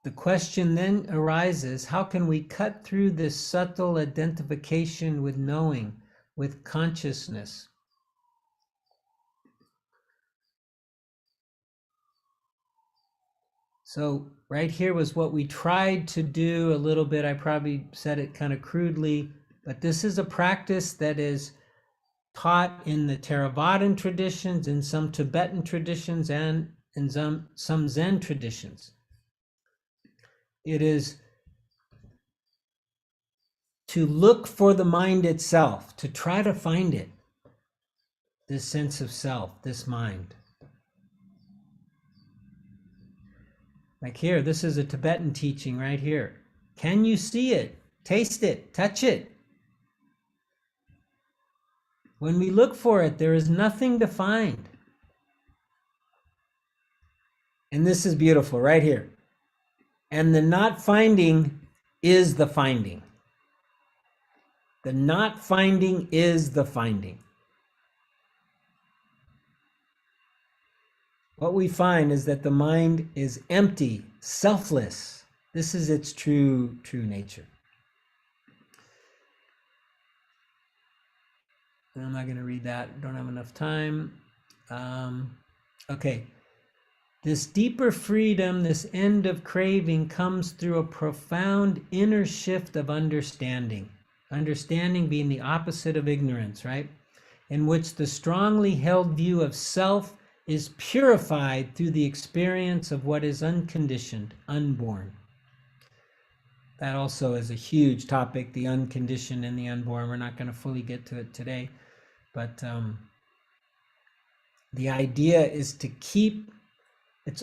The question then arises, how can we cut through this subtle identification with knowing, with consciousness? So right here was what we tried to do a little bit. I probably said it kind of crudely, but this is a practice that is taught in the Theravadan traditions, in some Tibetan traditions, and in some Zen traditions. It is to look for the mind itself, to try to find it, this sense of self, this mind. Like here, this is a Tibetan teaching right here. Can you see it, taste it, touch it? When we look for it, there is nothing to find. And this is beautiful right here. And the not finding is the finding. The not finding is the finding. What we find is that the mind is empty, selfless. This is its true nature. And I'm not going to read that. Don't have enough time. Okay. This deeper freedom, this end of craving, comes through a profound inner shift of understanding. Understanding being the opposite of ignorance, right? In which the strongly held view of self is purified through the experience of what is unconditioned, unborn. That also is a huge topic, the unconditioned and the unborn. We're not going to fully get to it today, but the idea is to keep,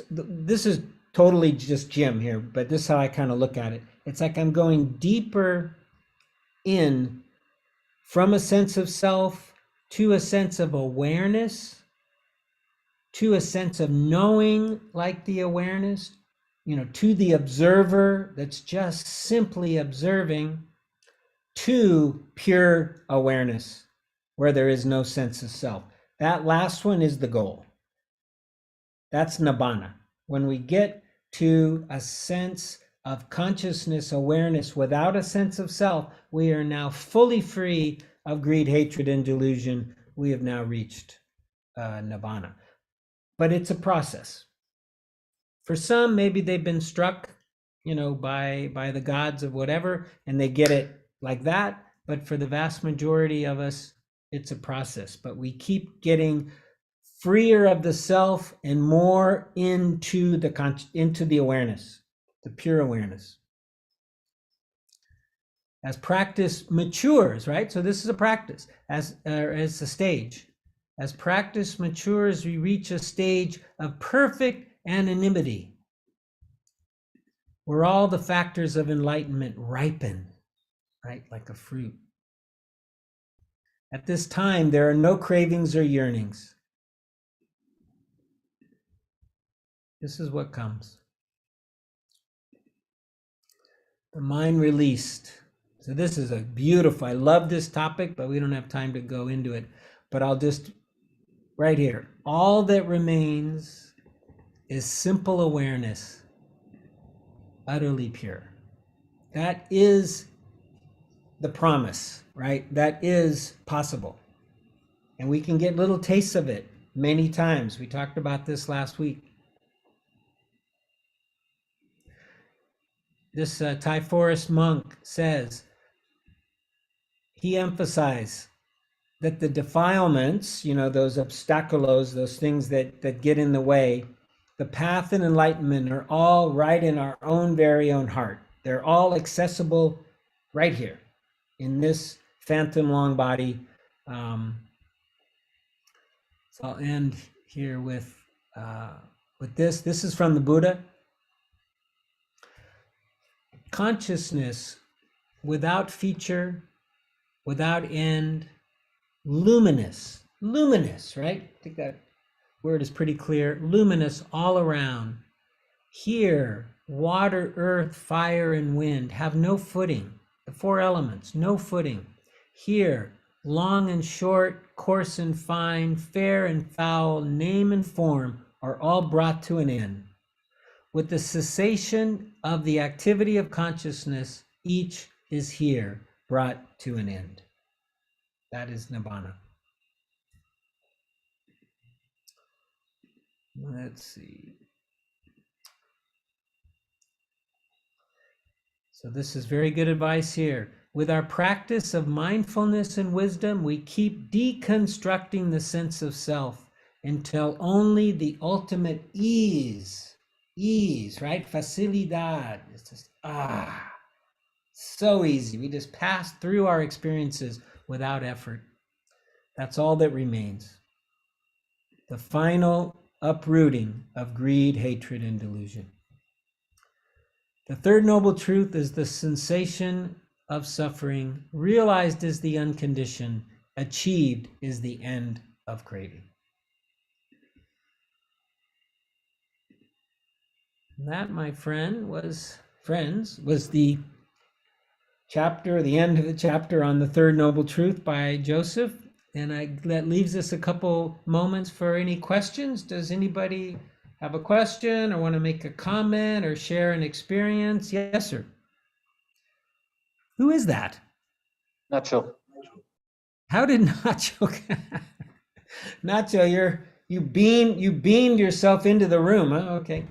this is totally just Jim here, but this is how I kind of look at it. It's like I'm going deeper in from a sense of self to a sense of awareness, to a sense of knowing, like the awareness, to the observer that's just simply observing, to pure awareness where there is no sense of self. That last one is the goal. That's nibbana. When we get to a sense of consciousness, awareness without a sense of self, we are now fully free of greed, hatred, and delusion. We have now reached nibbana. But it's a process. For some, maybe they've been struck, by the gods of whatever, and they get it like that. But for the vast majority of us, it's a process. But we keep getting freer of the self and more into the awareness, the pure awareness. As practice matures, right? So this is a practice, as a stage. As practice matures, we reach a stage of perfect anonymity, where all the factors of enlightenment ripen, right, like a fruit. At this time, there are no cravings or yearnings. This is what comes. The mind released. So this is a beautiful, I love this topic, but we don't have time to go into it. But I'll just, right here, all that remains is simple awareness, utterly pure. That is the promise, right? That is possible. And we can get little tastes of it many times. We talked about this last week. This Thai forest monk says, he emphasized that the defilements, those obstaculos, those things that get in the way, the path and enlightenment are all right in our own very own heart. They're all accessible right here in this phantom long body. So I'll end here with this. This is from the Buddha. Consciousness without feature, without end, luminous, right? I think that word is pretty clear. Luminous all around. Here, water, earth, fire, and wind have no footing. The four elements, no footing. Here, long and short, coarse and fine, fair and foul, name and form are all brought to an end. With the cessation of the activity of consciousness, each is here brought to an end. That is nibbana. Let's see. So this is very good advice here. With our practice of mindfulness and wisdom, we keep deconstructing the sense of self until only the ultimate ease, right? Facilidad. It's just, so easy. We just pass through our experiences without effort. That's all that remains. The final uprooting of greed, hatred, and delusion. The third noble truth is the cessation of suffering, realized is the unconditioned, achieved is the end of craving. And that, my friends, was the chapter, the end of the chapter on the third noble truth by Joseph. And that leaves us a couple moments for any questions. Does anybody have a question or want to make a comment or share an experience? Yes, sir. Who is that? Nacho. How did Nacho? Nacho, you beamed yourself into the room. Huh? Okay.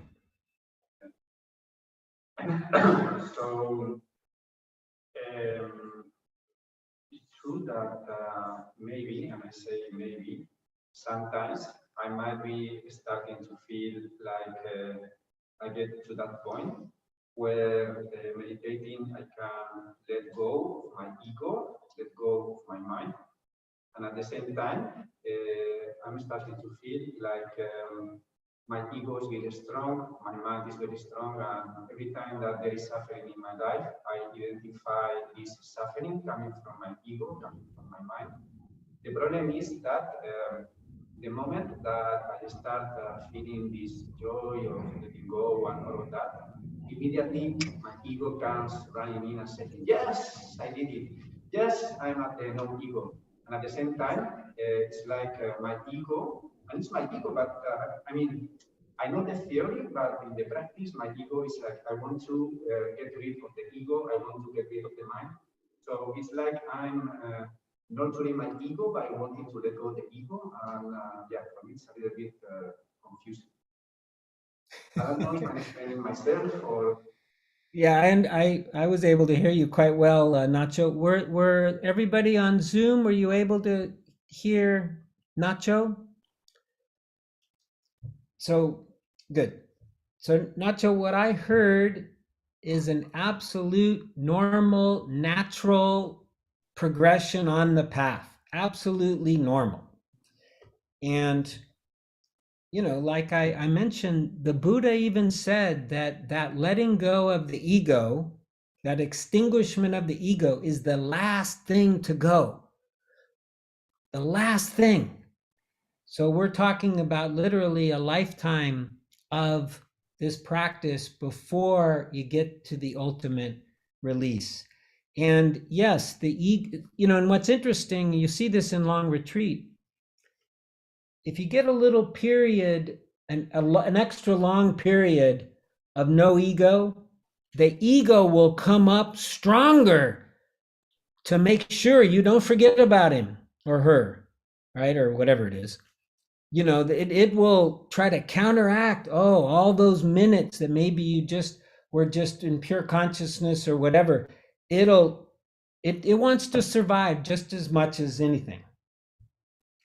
So it's true that maybe, and I say maybe, sometimes I might be starting to feel like I get to that point where meditating I can let go of my ego, let go of my mind, and at the same time I'm starting to feel like my ego is very strong, my mind is very strong, and every time that there is suffering in my life, I identify this suffering coming from my ego, coming from my mind. The problem is that the moment that I start feeling this joy of letting go and all of that, immediately my ego comes running in and saying, yes, I did it. Yes, I'm at the no ego. And at the same time, it's like my ego, and it's my ego, but I mean, I know the theory, but in the practice, my ego is like, I want to get rid of the ego, I want to get rid of the mind. So it's like I'm nurturing my ego by wanting to let go of the ego, and yeah, for me it's a little bit confusing. I don't know if I'm explaining myself or. Yeah, and I was able to hear you quite well, Nacho. Were everybody on Zoom? Were you able to hear Nacho? So good. So Nacho, what I heard is an absolute normal, natural progression on the path. Absolutely normal. And like I mentioned, the Buddha even said that letting go of the ego, that extinguishment of the ego is the last thing to go. The last thing. So we're talking about literally a lifetime of this practice before you get to the ultimate release. And yes, the ego, and what's interesting, you see this in long retreat. If you get a little period, an extra long period of no ego, the ego will come up stronger to make sure you don't forget about him or her, right? Or whatever it is. It will try to counteract, all those minutes that maybe you were just in pure consciousness or whatever. It wants to survive just as much as anything.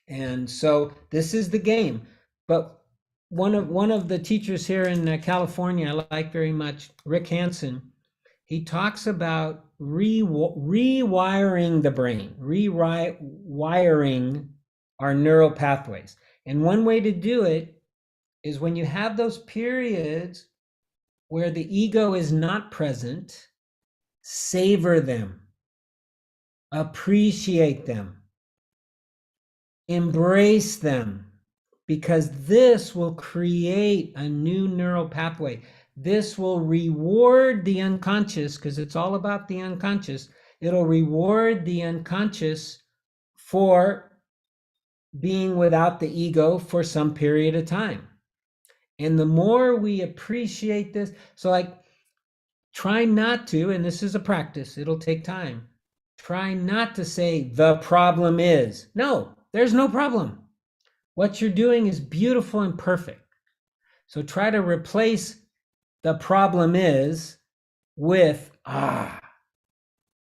And so this is the game. But one of the teachers here in California I like very much, Rick Hansen, he talks about rewiring the brain, rewiring our neural pathways. And one way to do it is when you have those periods where the ego is not present, savor them, appreciate them, embrace them, because this will create a new neural pathway. This will reward the unconscious, because it's all about the unconscious. It'll reward the unconscious for being without the ego for some period of time. And the more we appreciate this, so like try not to, and this is a practice, it'll take time. Try not to say the problem is. No, there's no problem. What you're doing is beautiful and perfect. So try to replace the problem is with,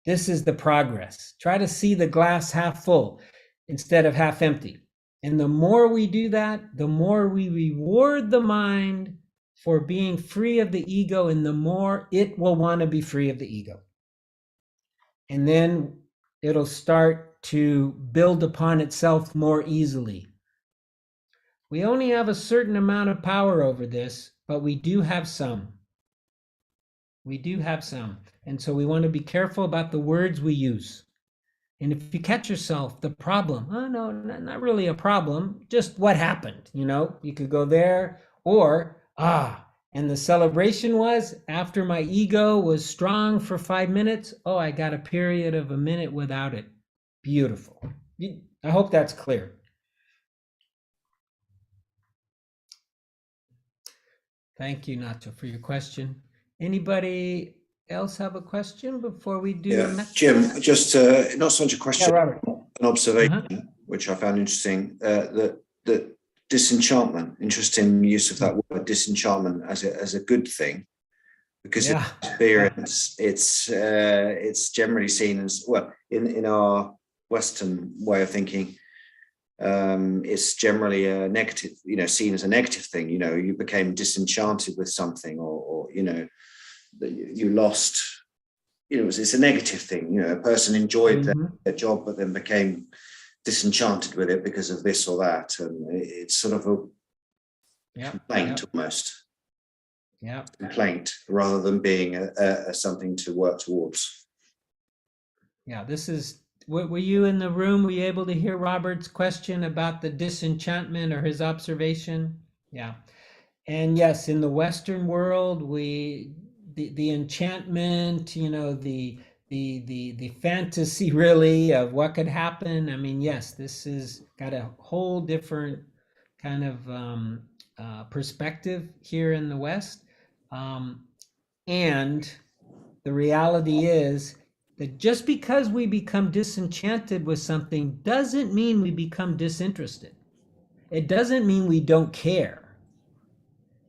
this is the progress. Try to see the glass half full instead of half empty. And the more we do that, the more we reward the mind for being free of the ego, and the more it will want to be free of the ego. And then it'll start to build upon itself more easily. We only have a certain amount of power over this, but we do have some. We do have some. And so we want to be careful about the words we use. And if you catch yourself, the problem, oh no, not really a problem, just what happened, you could go there, or, and the celebration was after my ego was strong for 5 minutes, I got a period of a minute without it. Beautiful. I hope that's clear. Thank you, Nacho, for your question. Anybody else have a question before we do? Yeah, Jim, just not so much a question, Robert. an observation, which I found interesting. That disenchantment, interesting use of that word disenchantment as a good thing, because in experience, it's generally seen as, well, in our Western way of thinking, it's generally a negative, seen as a negative thing. You became disenchanted with something, or that you lost. It's a negative thing. A person enjoyed their job, but then became disenchanted with it because of this or that, and it's sort of a complaint almost. Yeah, complaint rather than being a something to work towards. Yeah, this is. Were you in the room? Were you able to hear Robert's question about the disenchantment, or his observation? Yeah. And yes, in the Western world, the enchantment, the fantasy really of what could happen. I mean, yes, this has got a whole different kind of perspective here in the West. And the reality is that just because we become disenchanted with something doesn't mean we become disinterested. It doesn't mean we don't care.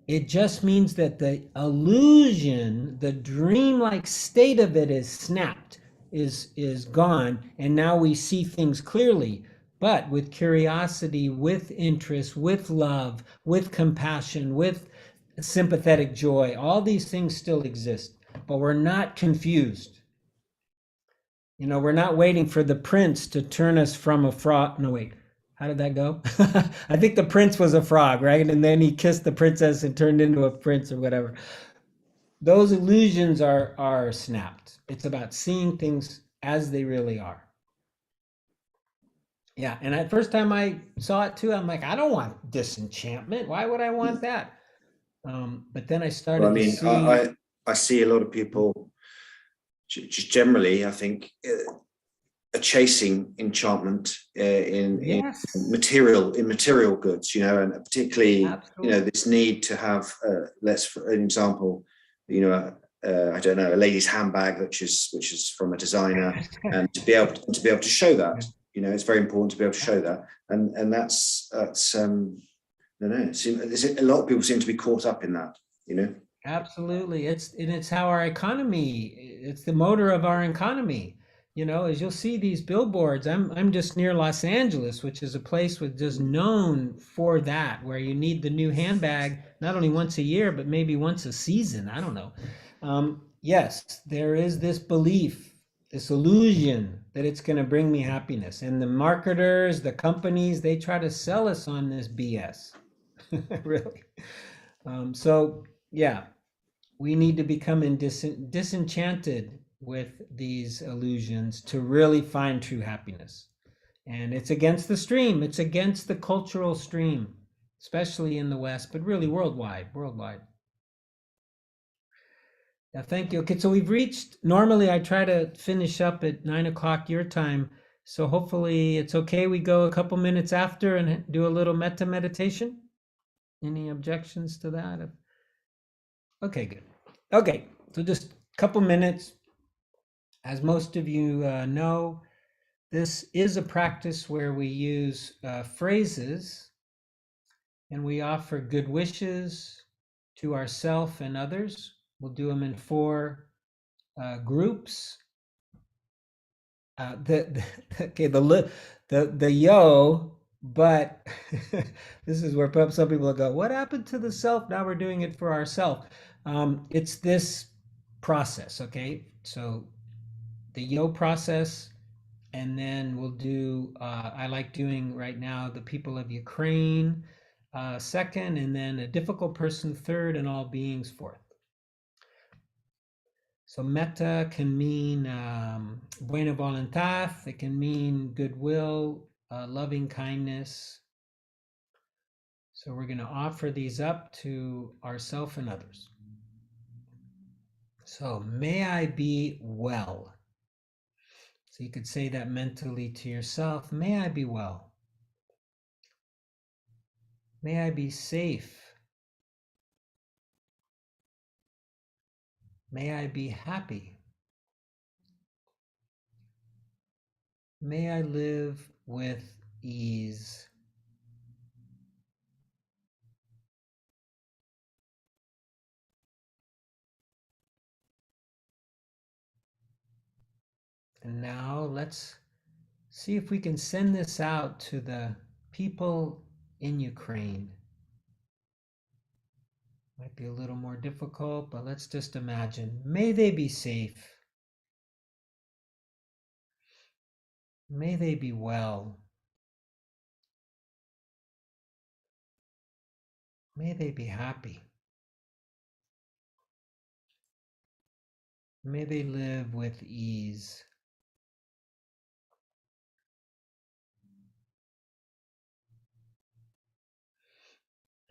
It just means that the illusion, the dreamlike state of it is snapped, is gone, and now we see things clearly, but with curiosity, with interest, with love, with compassion, with sympathetic joy. All these things still exist, but we're not confused. We're not waiting for the prince to turn us from a frog. No, wait. How did that go? I think the prince was a frog, right? And then he kissed the princess and turned into a prince or whatever. Those illusions are snapped. It's about seeing things as they really are. Yeah, and at first time I saw it too, I'm like, I don't want disenchantment. Why would I want that? But then I started to see. I see a lot of people, just generally, I think, a chasing enchantment in material goods, and particularly, this need to have, for an example, I don't know, a lady's handbag which is from a designer, and to be able to show that, it's very important to be able to show that, and that's I don't know. A lot of people seem to be caught up in that, Absolutely, it's how our economy. It's the motor of our economy. As you'll see these billboards, I'm just near Los Angeles, which is a place with just known for that, where you need the new handbag, not only once a year, but maybe once a season. I don't know. Yes, there is this belief, this illusion that it's going to bring me happiness. And the marketers, the companies, they try to sell us on this BS. Really. So, yeah, we need to become disenchanted with these illusions to really find true happiness. And it's against the stream. It's against the cultural stream, especially in the West, but really worldwide. Yeah, thank you. Okay, so we've reached, normally I try to finish up at 9 o'clock your time. So hopefully it's okay. We go a couple minutes after and do a little metta meditation. Any objections to that? Okay, good. Okay, so just a couple minutes. As most of you know, this is a practice where we use phrases, and we offer good wishes to ourselves and others. We'll do them in 4 groups. Okay, the yo, but this is where some people will go, what happened to the self? Now we're doing it for ourselves. It's this process, okay? So the yo process, and then we'll do, I like doing right now the people of Ukraine second, and then a difficult person third, and all beings fourth. So metta can mean buena voluntad, it can mean goodwill, loving kindness. So we're going to offer these up to ourselves and others. So may I be well. So you could say that mentally to yourself, may I be well. May I be safe. May I be happy. May I live with ease. And now let's see if we can send this out to the people in Ukraine. Might be a little more difficult, but let's just imagine. May they be safe. May they be well. May they be happy. May they live with ease.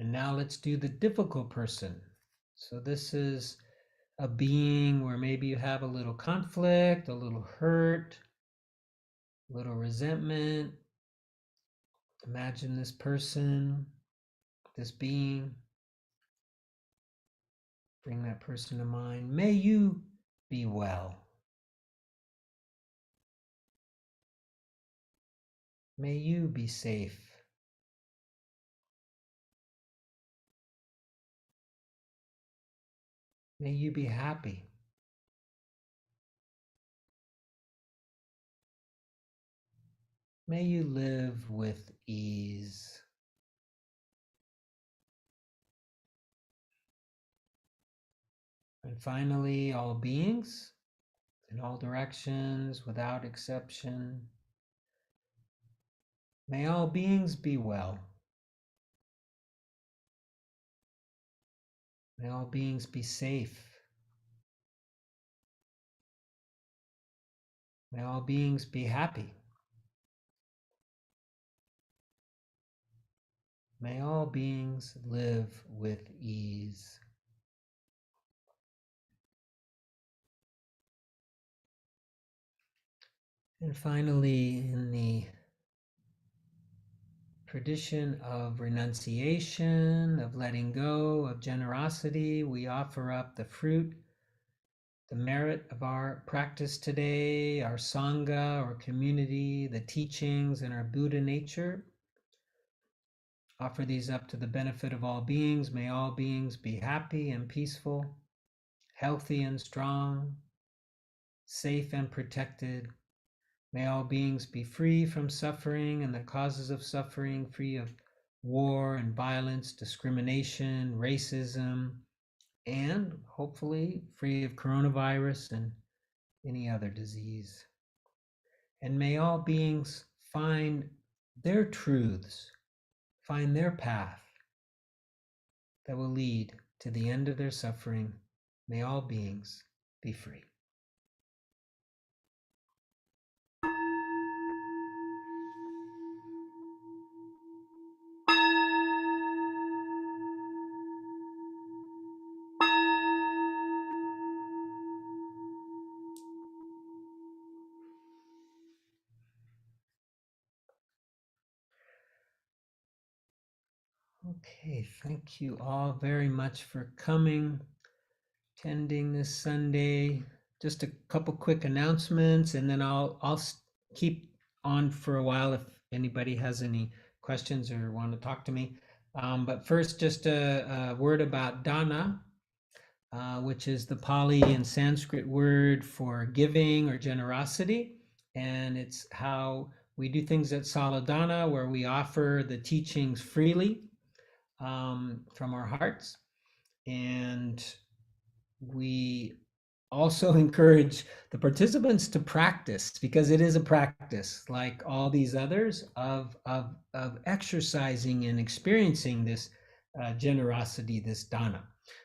And now let's do the difficult person. So this is a being where maybe you have a little conflict, a little hurt, a little resentment. Imagine this person, this being. Bring that person to mind. May you be well. May you be safe. May you be happy. May you live with ease. And finally, all beings in all directions, without exception. May all beings be well. May all beings be safe. May all beings be happy. May all beings live with ease. And finally, in the tradition of renunciation, of letting go, of generosity, we offer up the fruit, the merit of our practice today, our Sangha, our community, the teachings, and our Buddha nature. Offer these up to the benefit of all beings. May all beings be happy and peaceful, healthy and strong, safe and protected. May all beings be free from suffering and the causes of suffering, free of war and violence, discrimination, racism, and hopefully free of coronavirus and any other disease. And may all beings find their truths, find their path that will lead to the end of their suffering. May all beings be free. Okay, thank you all very much for coming, attending this Sunday. Just a couple quick announcements, and then I'll keep on for a while if anybody has any questions or want to talk to me. But first, just a word about Dana. which is the Pali and Sanskrit word for giving or generosity. And it's how we do things at Saladana, where we offer the teachings freely from our hearts. And we also encourage the participants to practice, because it is a practice like all these others of exercising and experiencing this generosity, this dana.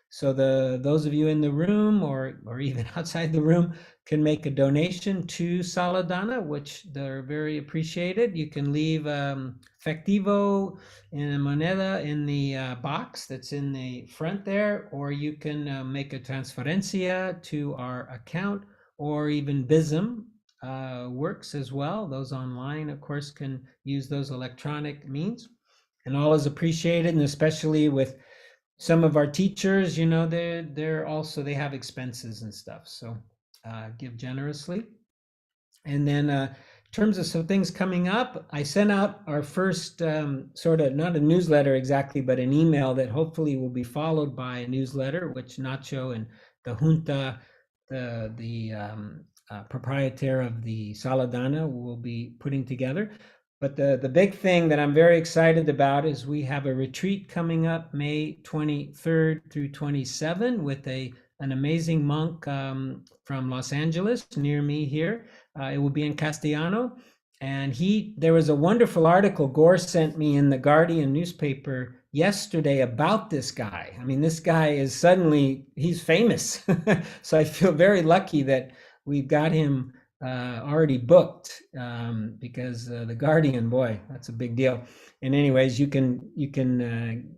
So those of you in the room or even outside the room can make a donation to Saladana, which they're very appreciated. You can leave efectivo in a moneda in the box that's in the front there, or you can make a transferencia to our account, or even Bism works as well. Those online, of course, can use those electronic means, and all is appreciated. And especially with some of our teachers, you know, they're also, they have expenses and stuff, so give generously. And then in terms of some things coming up, I sent out our first sort of, not a newsletter exactly, but an email that hopefully will be followed by a newsletter, which Nacho and the junta, the proprietor of the Saladana, will be putting together. But the big thing that I'm very excited about is we have a retreat coming up May 23rd through 27 with an amazing monk from Los Angeles, near me here. It will be in Castellano. And there was a wonderful article Gore sent me in the Guardian newspaper yesterday about this guy. I mean, this guy is suddenly, he's famous. So I feel very lucky that we've got him already booked, because the Guardian, boy, that's a big deal. And anyways, you can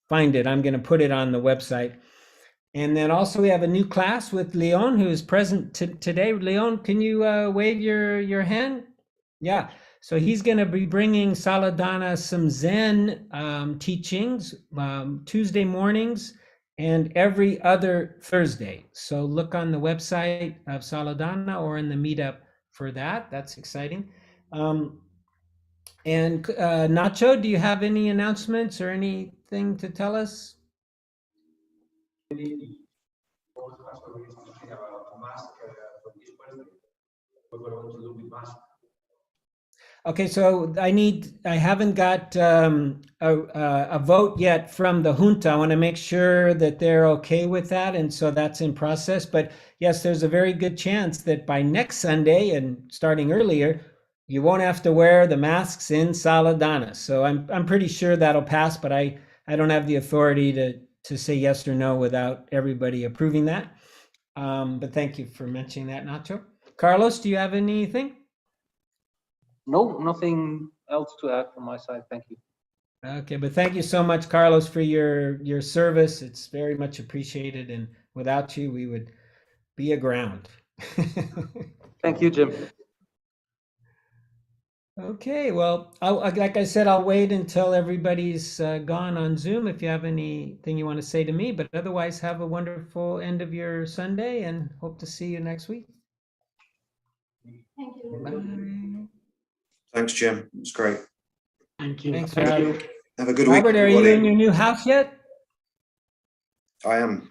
find it. I'm going to put it on the website. And then also we have a new class with Leon, who is present today. Leon, can you wave your hand? Yeah. So he's going to be bringing Saladana some Zen teachings Tuesday mornings and every other Thursday. So look on the website of Saladana or in the meetup for that. That's exciting. And Nacho, do you have any announcements or anything to tell us? Both Pastor is talking about mask for this Wednesday. What we're going to do with mask. Okay, so I haven't got a vote yet from the junta. I want to make sure that they're okay with that, and so that's in process. But yes, there's a very good chance that by next Sunday, and starting earlier, you won't have to wear the masks in Saladana. So I'm pretty sure that'll pass, but I don't have the authority to say yes or no without everybody approving that. But thank you for mentioning that, Nacho. Carlos, do you have anything? No, nothing else to add from my side. Thank you. Okay, but thank you so much, Carlos, for your service. It's very much appreciated, and without you, we would be aground. Thank you, Jim. Okay, well, like I said, I'll wait until everybody's gone on Zoom if you have anything you want to say to me, but otherwise have a wonderful end of your Sunday and hope to see you next week. Thank you. Bye. Thanks, Jim. It's great. Thank you. Thanks, Thank you. Have a good Robert, week, are you in everybody. your new house yet? I am.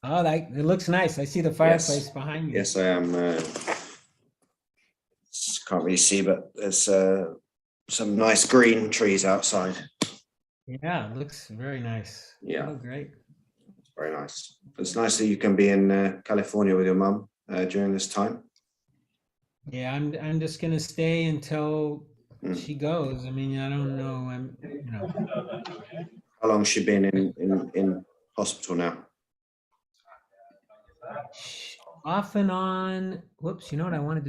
Oh, it looks nice. I see the fireplace behind you. Yes, I am. Can't really see, but there's some nice green trees outside. Yeah, it looks very nice. Yeah. Oh, great. Very nice. It's nice that you can be in California with your mum during this time. Yeah, I'm just gonna stay until Mm. she goes. I mean, I don't know. How long has she been in hospital now? Off and on. Whoops, you know what I wanted to do?